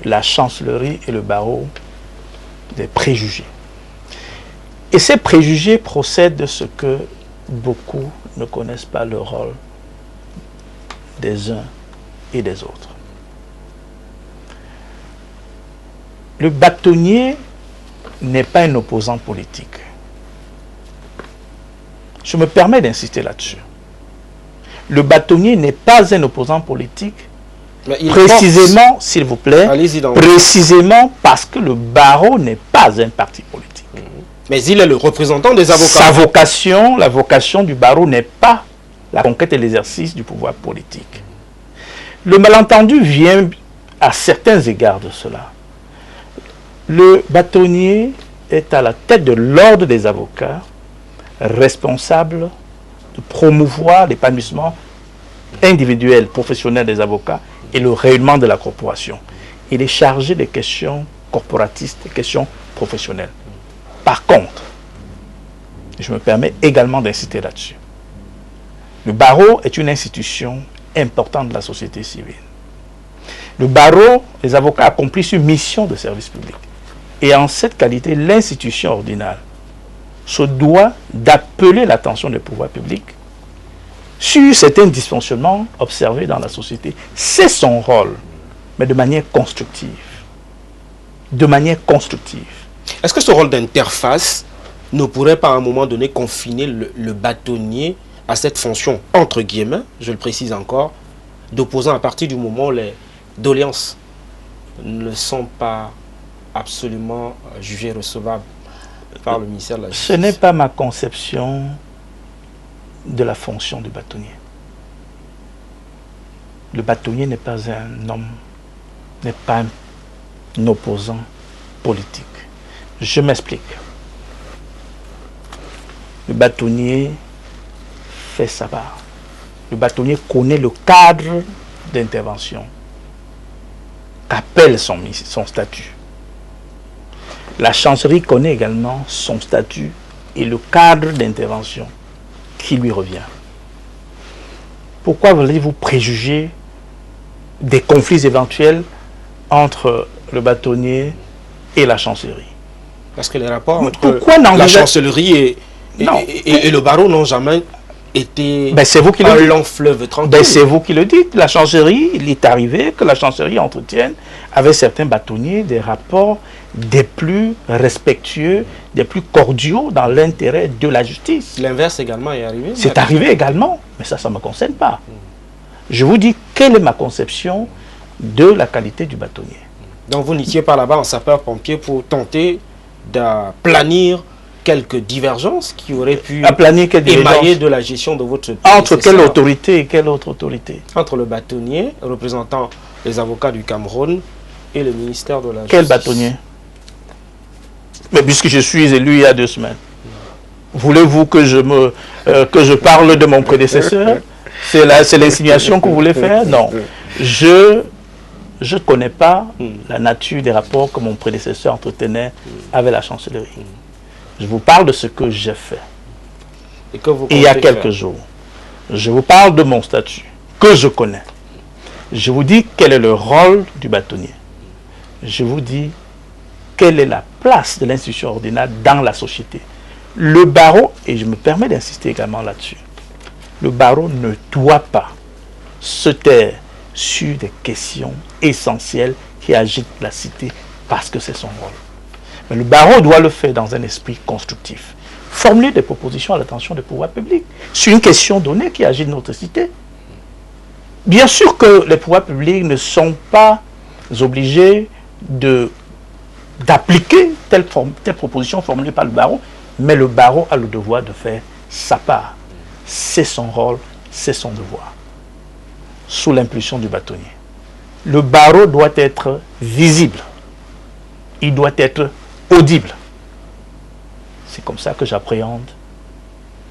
la chancellerie et le barreau des préjugés. Et ces préjugés procèdent de ce que beaucoup ne connaissent pas le rôle des uns et des autres. Le bâtonnier n'est pas un opposant politique. Je me permets d'insister là-dessus. Le bâtonnier n'est pas un opposant politique, précisément, s'il vous plaît, précisément parce que le barreau n'est pas un parti politique. Mais il est le représentant des avocats. Sa vocation, la vocation du barreau n'est pas la conquête et l'exercice du pouvoir politique. Le malentendu vient à certains égards de cela. Le bâtonnier est à la tête de l'ordre des avocats, responsable de promouvoir l'épanouissement individuel, professionnel des avocats et le rayonnement de la corporation. Il est chargé des questions corporatistes, des questions professionnelles. Par contre, je me permets également d'insister là-dessus. Le barreau est une institution importante de la société civile. Le barreau, les avocats accomplissent une mission de service public. Et en cette qualité, l'institution ordinale se doit d'appeler l'attention des pouvoirs publics sur certains dysfonctionnements observés dans la société. C'est son rôle, mais de manière constructive. De manière constructive. Est-ce que ce rôle d'interface ne pourrait pas à un moment donné confiner le bâtonnier à cette fonction, entre guillemets, je le précise encore, d'opposant à partir du moment où les doléances ne sont pas absolument jugées recevables par le ministère de la Justice? Ce n'est pas ma conception de la fonction du bâtonnier. Le bâtonnier n'est pas un homme, n'est pas un opposant politique. Je m'explique. Le bâtonnier fait sa part. Le bâtonnier connaît le cadre d'intervention qu'appelle son statut. La chancellerie connaît également son statut et le cadre d'intervention qui lui revient. Pourquoi voulez-vous préjuger des conflits éventuels entre le bâtonnier et la chancellerie? Parce que les rapports entre la chancellerie et le barreau n'ont jamais été un long fleuve tranquille. C'est vous qui le dites. La chancellerie, il est arrivé que la chancellerie entretienne avec certains bâtonniers des rapports des plus respectueux, des plus cordiaux dans l'intérêt de la justice. L'inverse également est arrivé. C'est arrivé également, mais ça ne me concerne pas. Je vous dis quelle est ma conception de la qualité du bâtonnier. Donc vous n'étiez pas là-bas en sapeur-pompier pour tenter d'aplanir quelques divergences qui auraient pu émailler de la gestion de votre prédécesseur. Entre quelle autorité et quelle autre autorité? Entre le bâtonnier, représentant les avocats du Cameroun, et le ministère de la Justice. Quel bâtonnier? Mais puisque je suis élu il y a 2 semaines, voulez-vous que je parle de mon prédécesseur? C'est l'insinuation que vous voulez faire? Non. Je ne connais pas la nature des rapports que mon prédécesseur entretenait avec la chancellerie. Je vous parle de ce que j'ai fait. Et que vous il y a quelques jours. Je vous parle de mon statut, que je connais. Je vous dis quel est le rôle du bâtonnier. Je vous dis quelle est la place de l'institution ordinale dans la société. Le barreau, et je me permets d'insister également là-dessus, le barreau ne doit pas se taire sur des questions essentielles qui agitent la cité parce que c'est son rôle. Mais le barreau doit le faire dans un esprit constructif. Formuler des propositions à l'attention des pouvoirs publics sur une question donnée qui agite notre cité. Bien sûr que les pouvoirs publics ne sont pas obligés d'appliquer telle proposition formulée par le barreau, mais le barreau a le devoir de faire sa part. C'est son rôle, c'est son devoir. Sous l'impulsion du bâtonnier. Le barreau doit être visible. Il doit être audible. C'est comme ça que j'appréhende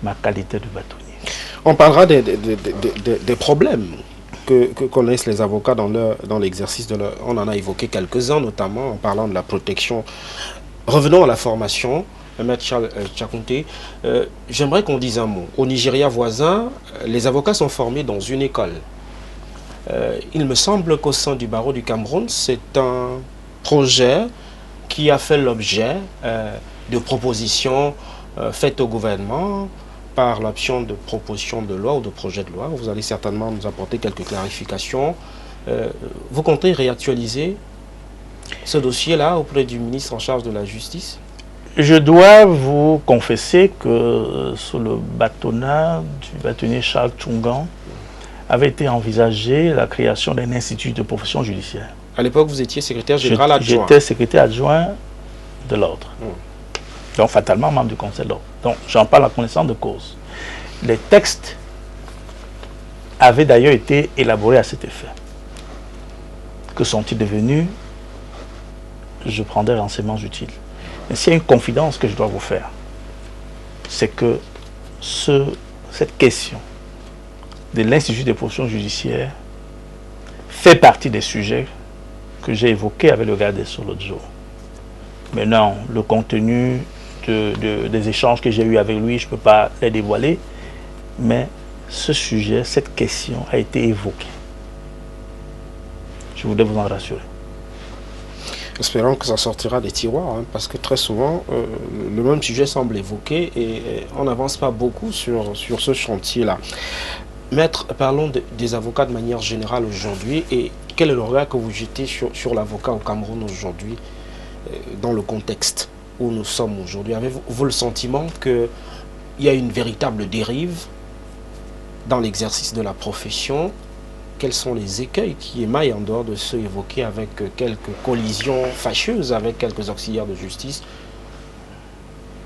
ma qualité de bâtonnier. On parlera des problèmes que connaissent les avocats dans l'exercice de leur... On en a évoqué quelques-uns, notamment en parlant de la protection. Revenons à la formation. Maître Charles Tchakounté, j'aimerais qu'on dise un mot. Au Nigeria voisin, les avocats sont formés dans une école. Il me semble qu'au sein du barreau du Cameroun, c'est un projet qui a fait l'objet de propositions faites au gouvernement par l'option de proposition de loi ou de projet de loi. Vous allez certainement nous apporter quelques clarifications. Vous comptez réactualiser ce dossier-là auprès du ministre en charge de la Justice? Je dois vous confesser que sous le bâtonnat du bâtonnier Charles Tchungan avait été envisagée la création d'un institut de profession judiciaire. À l'époque, vous étiez secrétaire général adjoint. J'étais secrétaire adjoint de l'ordre. Donc fatalement membre du conseil de l'ordre. Donc j'en parle en connaissance de cause. Les textes avaient d'ailleurs été élaborés à cet effet. Que sont-ils devenus? Je prends des renseignements utiles. Mais s'il y a une confidence que je dois vous faire, c'est que cette question de l'Institut des professions judiciaires fait partie des sujets que j'ai évoqués avec le garde des Sceaux l'autre jour. Maintenant, le contenu des échanges que j'ai eus avec lui, je ne peux pas les dévoiler, mais ce sujet, cette question a été évoquée. Je voulais vous en rassurer. Espérons que ça sortira des tiroirs, hein, parce que très souvent, le même sujet semble évoqué et on n'avance pas beaucoup sur ce chantier-là. Maître, parlons des avocats de manière générale aujourd'hui et quel est le regard que vous jetez sur l'avocat au Cameroun aujourd'hui, dans le contexte où nous sommes aujourd'hui? Avez-vous le sentiment qu'il y a une véritable dérive dans l'exercice de la profession? Quels sont les écueils qui émaillent en dehors de ceux évoqués avec quelques collisions fâcheuses avec quelques auxiliaires de justice?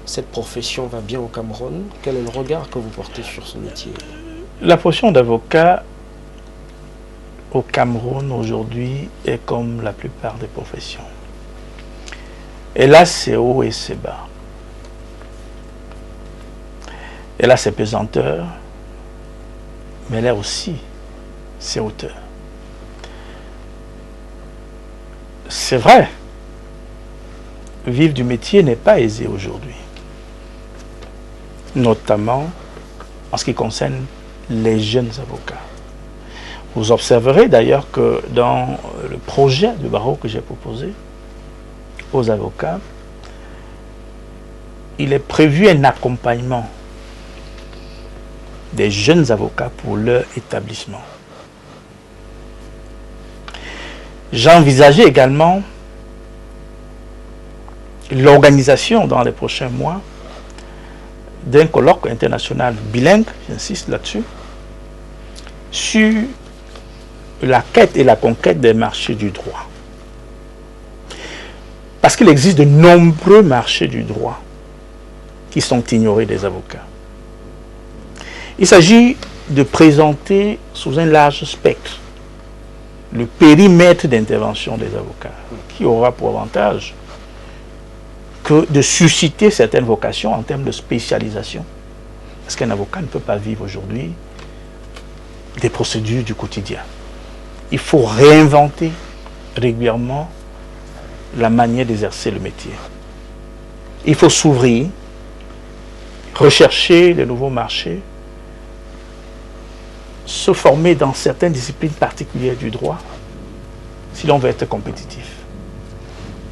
Cette profession va bien au Cameroun? Quel est le regard que vous portez sur ce métier? La profession d'avocat au Cameroun aujourd'hui est comme la plupart des professions. Elle a ses hauts et ses bas. Elle a ses pesanteurs, mais elle a aussi ses hauteurs. C'est vrai, vivre du métier n'est pas aisé aujourd'hui, notamment en ce qui concerne les jeunes avocats. Vous observerez d'ailleurs que dans le projet de barreau que j'ai proposé aux avocats, il est prévu un accompagnement des jeunes avocats pour leur établissement. J'ai envisagé également l'organisation dans les prochains mois d'un colloque international bilingue, j'insiste là-dessus, sur la quête et la conquête des marchés du droit. Parce qu'il existe de nombreux marchés du droit qui sont ignorés des avocats. Il s'agit de présenter sous un large spectre le périmètre d'intervention des avocats, qui aura pour avantage que de susciter certaines vocations en termes de spécialisation. Parce qu'un avocat ne peut pas vivre aujourd'hui des procédures du quotidien. Il faut réinventer régulièrement la manière d'exercer le métier. Il faut s'ouvrir, rechercher de nouveaux marchés, se former dans certaines disciplines particulières du droit si l'on veut être compétitif.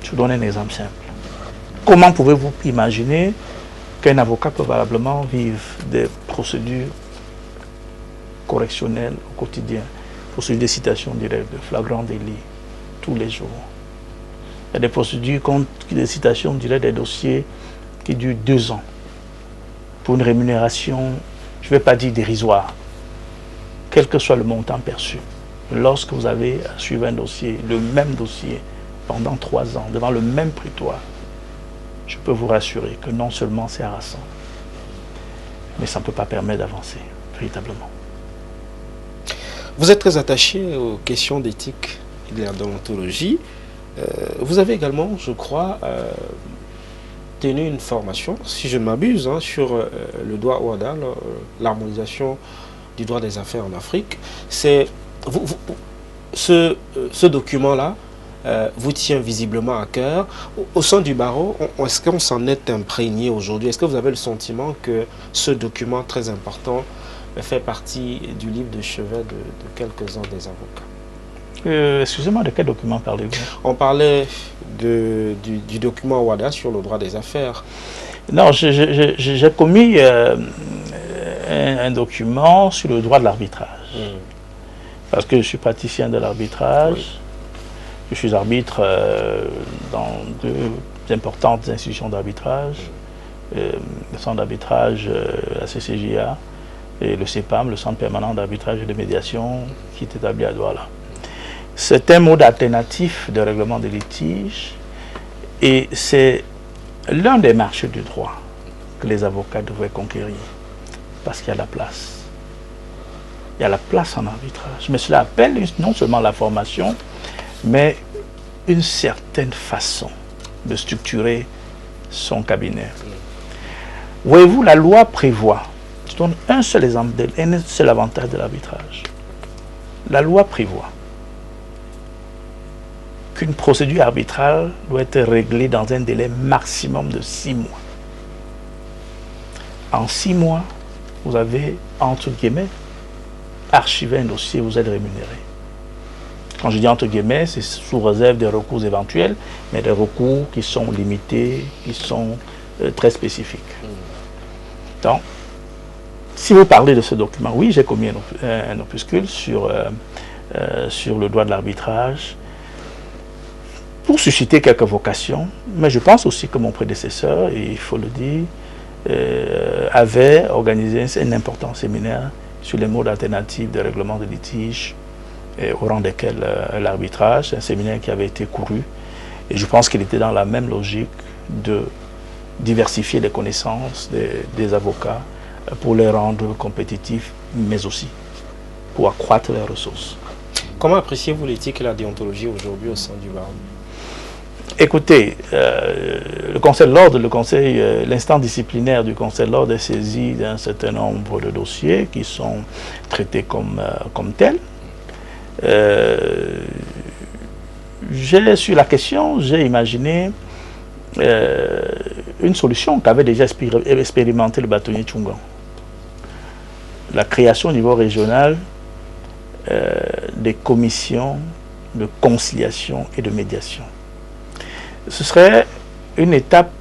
Je vous donne un exemple simple. Comment pouvez-vous imaginer qu'un avocat peut valablement vivre des procédures correctionnelles au quotidien, procédures de citation directe, de flagrant délit, tous les jours? Il y a des procédures de citation directe des dossiers qui durent 2 ans pour une rémunération, je ne vais pas dire dérisoire, quel que soit le montant perçu. Lorsque vous avez à suivre un dossier, le même dossier, pendant 3 ans, devant le même prétoire, je peux vous rassurer que non seulement c'est harassant, mais ça ne peut pas permettre d'avancer, véritablement. Vous êtes très attaché aux questions d'éthique et de la déontologie. Vous avez également, je crois, tenu une formation, si je ne m'abuse, hein, sur le droit OHADA, l'harmonisation du droit des affaires en Afrique. Ce document-là vous tient visiblement à cœur. Au sein du barreau, est-ce qu'on s'en est imprégné aujourd'hui? Est-ce que vous avez le sentiment que ce document très important fait partie du livre de chevet de quelques-uns des avocats? Excusez-moi, de quel document parlez-vous? On parlait du document OHADA sur le droit des affaires. Non, j'ai commis un document sur le droit de l'arbitrage. Parce que je suis praticien de l'arbitrage. Oui. Je suis arbitre dans deux importantes institutions d'arbitrage. Le centre d'arbitrage, la CCJA, et le CEPAM, le centre permanent d'arbitrage et de médiation, qui est établi à Douala. C'est un mode alternatif de règlement des litiges et c'est l'un des marchés du droit que les avocats devraient conquérir parce qu'il y a la place. Il y a la place en arbitrage. Mais cela appelle non seulement la formation, mais une certaine façon de structurer son cabinet. Voyez-vous, la loi prévoit, je donne un seul exemple, un seul avantage de l'arbitrage. La loi prévoit qu'une procédure arbitrale doit être réglée dans un délai maximum de 6 mois. En 6 mois, vous avez, entre guillemets, archivé un dossier, vous êtes rémunéré. Quand je dis entre guillemets, c'est sous réserve des recours éventuels, mais des recours qui sont limités, qui sont très spécifiques. Donc, si vous parlez de ce document, oui, j'ai commis un opuscule sur le droit de l'arbitrage pour susciter quelques vocations, mais je pense aussi que mon prédécesseur, et il faut le dire, avait organisé un important séminaire sur les modes alternatifs de règlement de litige, au rang desquels l'arbitrage, un séminaire qui avait été couru, et je pense qu'il était dans la même logique de diversifier les connaissances des avocats pour les rendre compétitifs, mais aussi pour accroître les ressources. Comment appréciez-vous l'éthique et la déontologie aujourd'hui au sein du barreau? Écoutez, le Conseil de l'ordre, l'instant disciplinaire du Conseil de l'ordre est saisi d'un certain nombre de dossiers qui sont traités comme tels. Sur la question, j'ai imaginé une solution qu'avait déjà expérimenté le bâtonnier Tchungan. La création au niveau régional des commissions de conciliation et de médiation. Ce serait une étape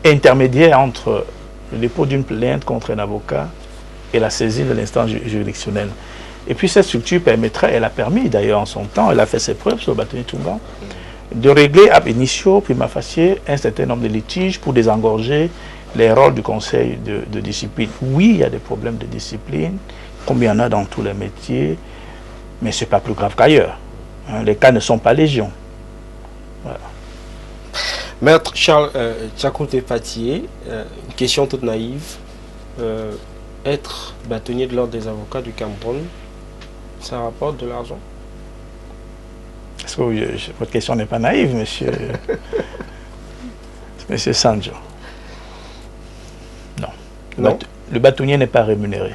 intermédiaire entre le dépôt d'une plainte contre un avocat et la saisie de l'instance juridictionnelle. Et puis cette structure permettrait, elle a permis d'ailleurs en son temps, elle a fait ses preuves sur le bâtonnier Tchungan, de régler ab initio, prima facie, un certain nombre de litiges pour désengorger les rôles du conseil de discipline. Oui, il y a des problèmes de discipline, comme il y en a dans tous les métiers, mais ce n'est pas plus grave qu'ailleurs. Les cas ne sont pas légion. Voilà. Maître Charles Tchakounte Patié, une question toute naïve. Être bâtonnier de l'ordre des avocats du Cameroun, ça rapporte de l'argent? Est-ce que votre question n'est pas naïve, monsieur, monsieur Sanjo? Non. Non. Le bâtonnier n'est pas rémunéré.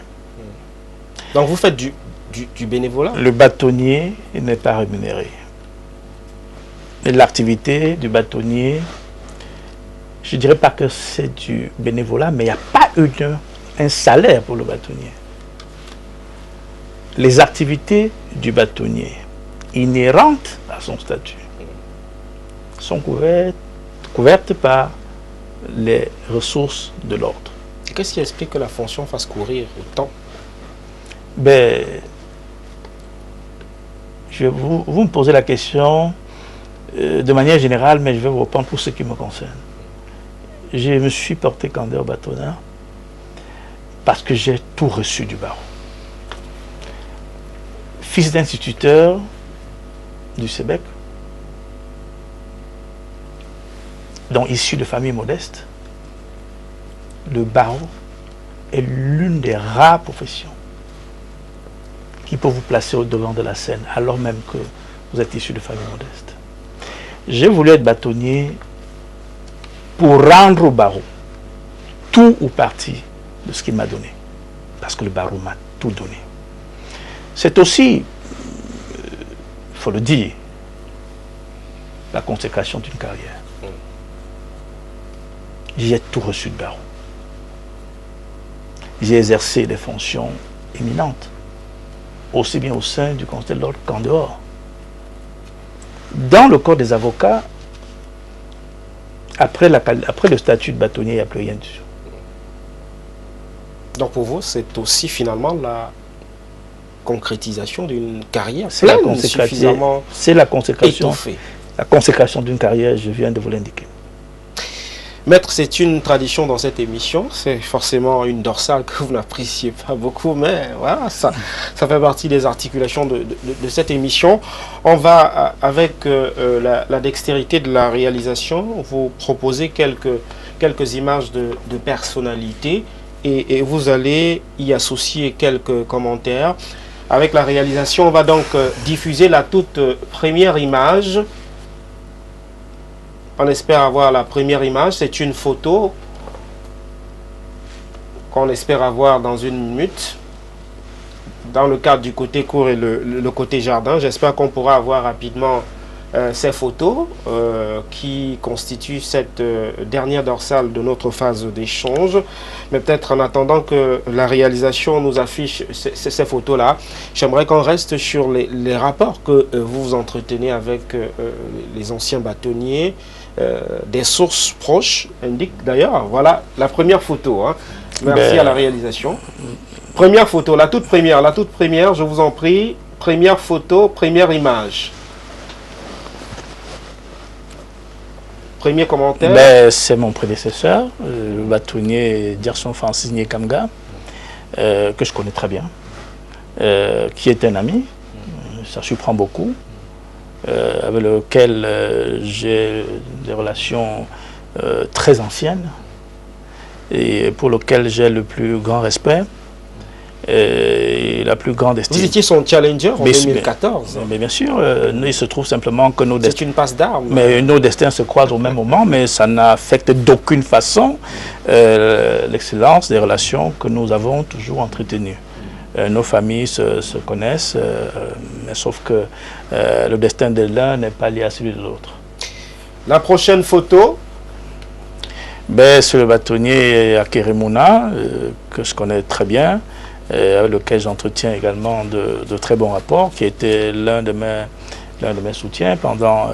Donc vous faites du bénévolat? Le bâtonnier n'est pas rémunéré. L'activité du bâtonnier, je ne dirais pas que c'est du bénévolat, mais il n'y a pas un salaire pour le bâtonnier. Les activités du bâtonnier inhérentes à son statut sont couvertes par les ressources de l'ordre. Qu'est-ce qui explique que la fonction fasse courir autant? Ben, vous me posez la question de manière générale, mais je vais vous répondre pour ce qui me concerne. Je me suis porté candidat au bâtonnat parce que j'ai tout reçu du barreau. Fils d'instituteur du CEBEC, donc issu de famille modeste, le barreau est l'une des rares professions qui peut vous placer au devant de la scène, alors même que vous êtes issu de famille modeste. J'ai voulu être bâtonnier pour rendre au barreau tout ou partie de ce qu'il m'a donné, parce que le barreau m'a tout donné. C'est aussi, il faut le dire, la consécration d'une carrière. J'ai tout reçu de barreau. J'ai exercé des fonctions éminentes, aussi bien au sein du Conseil de l'ordre qu'en dehors. Dans le corps des avocats, Après le statut de bâtonnier, il n'y a plus rien dessus. Donc pour vous, c'est aussi finalement la concrétisation d'une carrière C'est la suffisamment consécration. étoffée. La consécration d'une carrière, je viens de vous l'indiquer. Maître, c'est une tradition dans cette émission, c'est forcément une dorsale que vous n'appréciez pas beaucoup, mais voilà, ça fait partie des articulations de cette émission. On va, avec la dextérité de la réalisation, vous proposer quelques images de personnalités et vous allez y associer quelques commentaires. Avec la réalisation, on va donc diffuser la toute première image. On espère avoir la première image. C'est une photo qu'on espère avoir dans une minute. Dans le cadre du côté court et le côté jardin, j'espère qu'on pourra avoir rapidement ces photos qui constituent cette dernière dorsale de notre phase d'échange. Mais peut-être en attendant que la réalisation nous affiche ces photos-là, j'aimerais qu'on reste sur les rapports que vous entretenez avec les anciens bâtonniers. Des sources proches indiquent d'ailleurs, voilà la première photo. Hein. Merci à la réalisation. Première photo, la toute première, je vous en prie. Première photo, première image. Premier commentaire. C'est mon prédécesseur, le bâtonnier Gerson Francis Nyekamga, que je connais très bien, qui est un ami, ça surprend beaucoup. Avec lequel j'ai des relations très anciennes et pour lequel j'ai le plus grand respect et la plus grande estime. Vous étiez son challenger en 2014. Mais bien sûr, il se trouve simplement que nos destins... C'est une passe d'armes. Mais nos destins se croisent au même moment, mais ça n'affecte d'aucune façon l'excellence des relations que nous avons toujours entretenues. Nos familles se connaissent, mais sauf que le destin de l'un n'est pas lié à celui de l'autre. La prochaine photo? C'est le bâtonnier Akerimuna, que je connais très bien, avec lequel j'entretiens également de très bons rapports, qui était l'un de mes soutiens pendant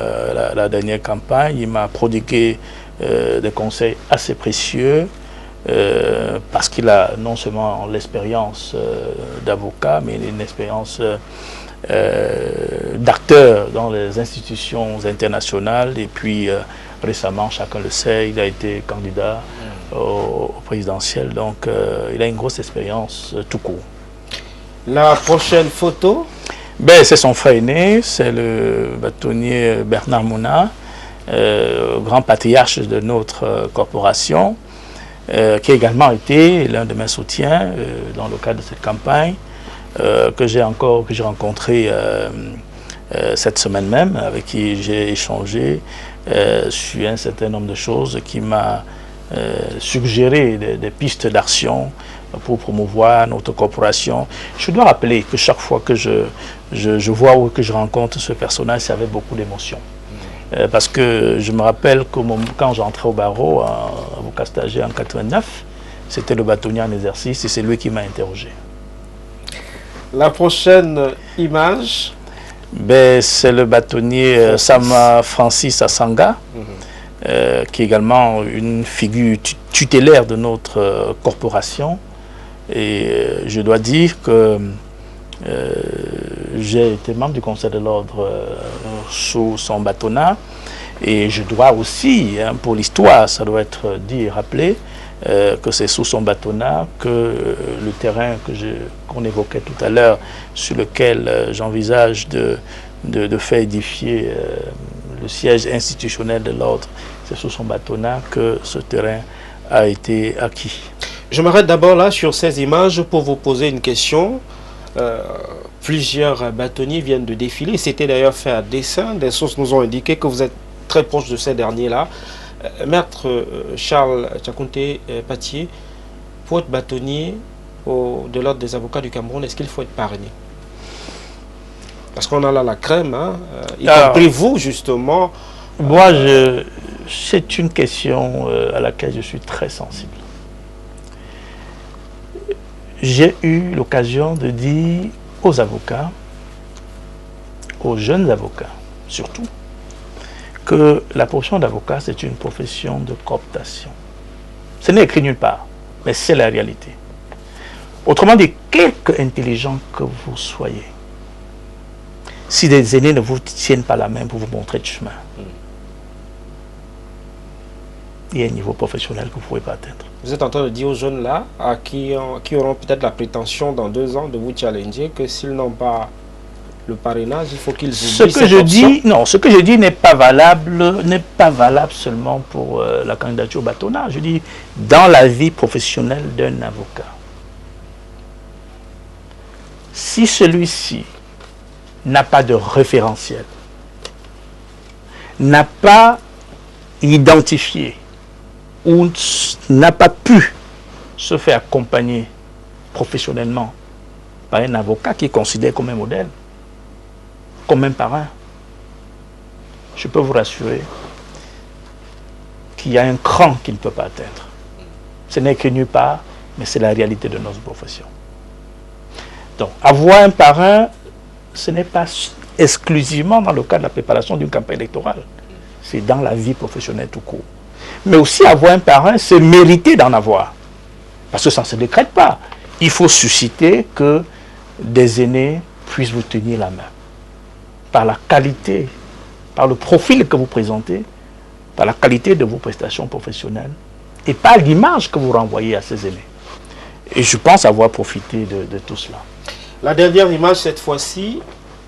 la dernière campagne. Il m'a prodigué des conseils assez précieux, parce qu'il a non seulement l'expérience d'avocat, mais une expérience d'acteur dans les institutions internationales. Et puis récemment, chacun le sait, il a été candidat au présidentiel. Donc il a une grosse expérience tout court. La prochaine photo? C'est son frère aîné, c'est le bâtonnier Bernard Mouna, grand patriarche de notre corporation, qui a également été l'un de mes soutiens dans le cadre de cette campagne, que j'ai rencontré cette semaine même, avec qui j'ai échangé sur un certain nombre de choses, qui m'a suggéré des pistes d'action pour promouvoir notre corporation. Je dois rappeler que chaque fois que je vois ou que je rencontre ce personnage, c'est avec beaucoup d'émotion. Parce que je me rappelle que quand j'entrais au barreau, avocat stagiaire en 89, c'était le bâtonnier en exercice et c'est lui qui m'a interrogé. La prochaine image? C'est le bâtonnier Sam Francis Asanga, qui est également une figure tutélaire de notre corporation. Et je dois dire que j'ai été membre du Conseil de l'Ordre sous son bâtonnat. Et je dois aussi, pour l'histoire, ça doit être dit et rappelé, que c'est sous son bâtonnat que le terrain qu'on évoquait tout à l'heure, sur lequel j'envisage de faire édifier le siège institutionnel de l'Ordre, c'est sous son bâtonnat que ce terrain a été acquis. Je m'arrête d'abord là sur ces images pour vous poser une question. Plusieurs bâtonniers viennent de défiler. C'était d'ailleurs fait à dessein. Des sources nous ont indiqué que vous êtes très proche de ces derniers-là. Maître Charles Tchakounté Patié, pour être bâtonnier de l'Ordre des avocats du Cameroun, est-ce qu'il faut être parrainé? Parce qu'on a là la crème, hein, y compris vous, justement. Moi, c'est une question à laquelle je suis très sensible. J'ai eu l'occasion de dire aux avocats, aux jeunes avocats surtout, que la profession d'avocat, c'est une profession de cooptation. Ce n'est écrit nulle part, mais c'est la réalité. Autrement dit, quelque intelligent que vous soyez, si des aînés ne vous tiennent pas la main pour vous montrer le chemin, il y a un niveau professionnel que vous ne pouvez pas atteindre. Vous êtes en train de dire aux jeunes là, qui auront peut-être la prétention dans 2 ans de vous challenger, que s'ils n'ont pas le parrainage, il faut qu'ils oublient ce que cette je option. dis, non, ce que je dis n'est pas valable seulement pour la candidature au bâtonnage. Je dis dans la vie professionnelle d'un avocat. Si celui-ci n'a pas de référentiel, n'a pas identifié ou n'a pas pu se faire accompagner professionnellement par un avocat qui est considéré comme un modèle, comme un parrain, je peux vous rassurer qu'il y a un cran qu'il ne peut pas atteindre. Ce n'est que nulle part, mais c'est la réalité de notre profession. Donc, avoir un parrain, ce n'est pas exclusivement dans le cadre de la préparation d'une campagne électorale. C'est dans la vie professionnelle tout court. Mais aussi avoir un parrain, c'est mériter d'en avoir. Parce que ça ne se décrète pas. Il faut susciter que des aînés puissent vous tenir la main. Par la qualité, par le profil que vous présentez, par la qualité de vos prestations professionnelles et par l'image que vous renvoyez à ces aînés. Et je pense avoir profité de tout cela. La dernière image, cette fois-ci,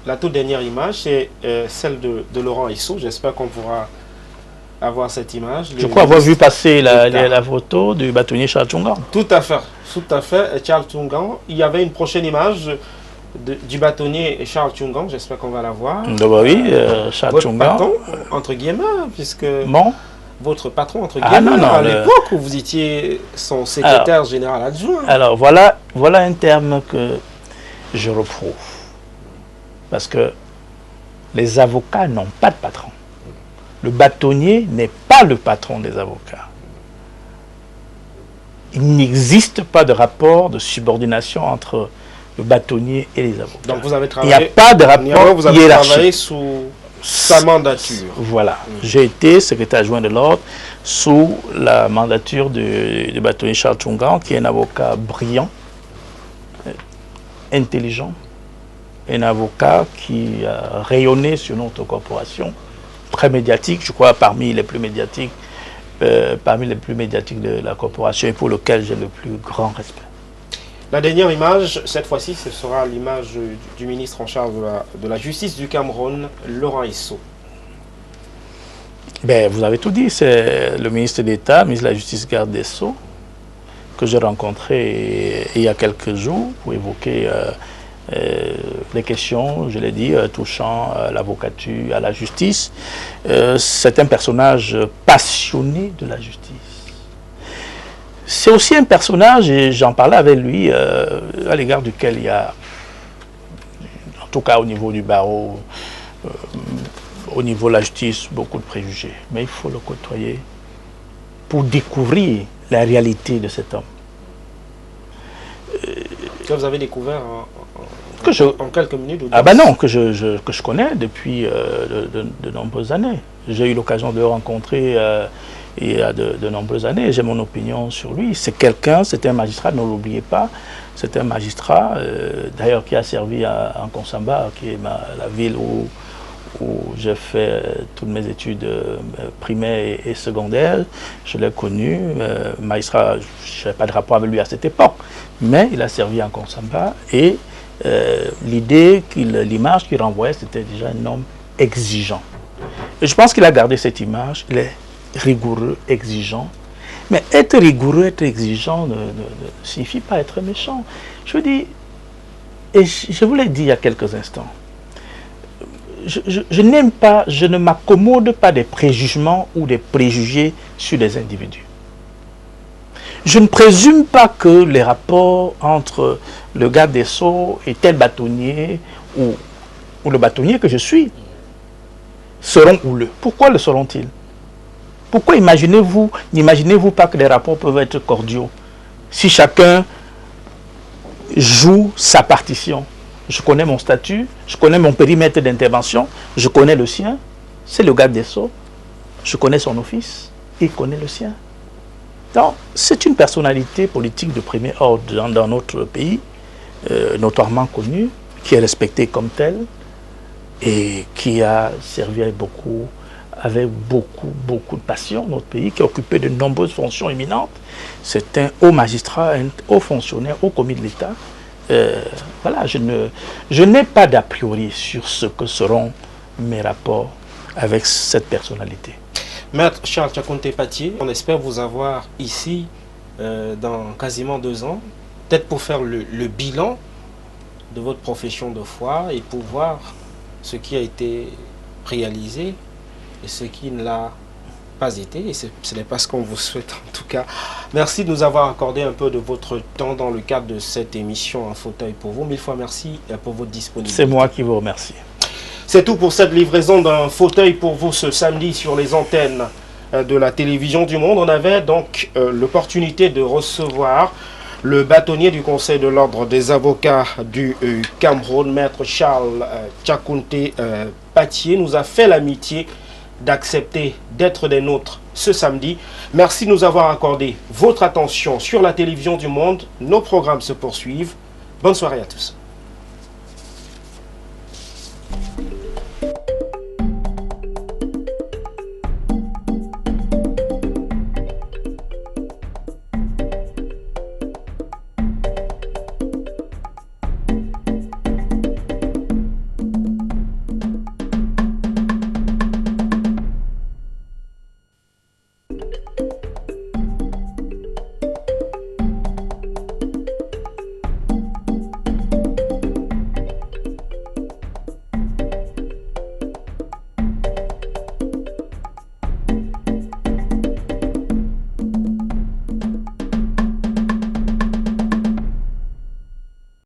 la toute dernière image, c'est celle de Laurent Issou. J'espère qu'on pourra avoir cette image. Je crois avoir vu passer la photo du bâtonnier Charles Tchungan. Tout à fait, Charles Tchungan. Il y avait une prochaine image du bâtonnier Charles Tchungan. J'espère qu'on va la voir. Oui, Charles Tchungan. Votre patron, entre guillemets, puisque... Bon. Votre patron, entre guillemets, à l'époque où vous étiez son secrétaire général adjoint. Alors, voilà un terme que je reprouve. Parce que les avocats n'ont pas de patron. Le bâtonnier n'est pas le patron des avocats. Il n'existe pas de rapport de subordination entre le bâtonnier et les avocats. Donc vous avez travaillé, il n'y a pas de rapport vous avez hiérarchique. Travaillé sous sa mandature. Voilà. J'ai été secrétaire adjoint de l'ordre sous la mandature du bâtonnier Charles Tchungan, qui est un avocat brillant, intelligent, un avocat qui a rayonné sur notre corporation, très médiatique, je crois parmi les plus médiatiques de la corporation et pour lequel j'ai le plus grand respect. La dernière image, cette fois-ci, ce sera l'image du ministre en charge de la justice du Cameroun, Laurent Issou. Ben, vous avez tout dit, c'est le ministre d'État, ministre de la Justice, garde des Sceaux, que j'ai rencontré il y a quelques jours pour évoquer les questions, je l'ai dit, touchant à l'avocature, à la justice. C'est un personnage passionné de la justice. C'est aussi un personnage, et j'en parlais avec lui, à l'égard duquel il y a, en tout cas au niveau du barreau, au niveau de la justice, beaucoup de préjugés. Mais il faut le côtoyer pour découvrir la réalité de cet homme. Que vous avez découvert en quelques minutes ou que je connais depuis de nombreuses années. J'ai eu l'occasion de le rencontrer il y a de nombreuses années. J'ai mon opinion sur lui. C'est un magistrat, ne l'oubliez pas. C'est un magistrat, d'ailleurs, qui a servi en Konsamba, qui est la ville où j'ai fait toutes mes études primaires et secondaires. Je l'ai connu. Magistrat, je n'avais pas de rapport avec lui à cette époque, mais il a servi en Konsamba et l'image qu'il renvoyait, c'était déjà un homme exigeant. Et je pense qu'il a gardé cette image. Il est rigoureux, exigeant. Mais être rigoureux, être exigeant ne signifie pas être méchant. Je veux dire, et je vous l'ai dit il y a quelques instants, je n'aime pas, je ne m'accommode pas des préjugements ou des préjugés sur des individus. Je ne présume pas que les rapports entre le garde des Sceaux et tel bâtonnier ou le bâtonnier que je suis seront houleux. Pourquoi le seront-ils? Pourquoi n'imaginez-vous pas que les rapports peuvent être cordiaux si chacun joue sa partition? Je connais mon statut, je connais mon périmètre d'intervention, je connais le sien, c'est le garde des Sceaux, Je connais son office, il connaît le sien. Donc, c'est une personnalité politique de premier ordre dans notre pays, notoirement connue, qui est respectée comme telle et qui a servi avec beaucoup de passion notre pays, qui a occupé de nombreuses fonctions éminentes. C'est un haut magistrat, un haut fonctionnaire, haut commis de l'État. Voilà, je n'ai pas d'a priori sur ce que seront mes rapports avec cette personnalité. Maître Charles Tchakounte Patié, on espère vous avoir ici dans quasiment 2 ans, peut-être pour faire le bilan de votre profession de foi et pour voir ce qui a été réalisé et ce qui ne l'a pas été, et ce n'est pas ce qu'on vous souhaite en tout cas. Merci de nous avoir accordé un peu de votre temps dans le cadre de cette émission Un fauteuil pour vous. 1000 fois merci pour votre disponibilité. C'est moi qui vous remercie. C'est tout pour cette livraison d'un fauteuil pour vous ce samedi sur les antennes de la télévision du Monde. On avait donc l'opportunité de recevoir le bâtonnier du Conseil de l'Ordre des avocats du Cameroun, Maître Charles Tchakounte Patié, nous a fait l'amitié d'accepter d'être des nôtres ce samedi. Merci de nous avoir accordé votre attention sur la télévision du Monde. Nos programmes se poursuivent. Bonne soirée à tous.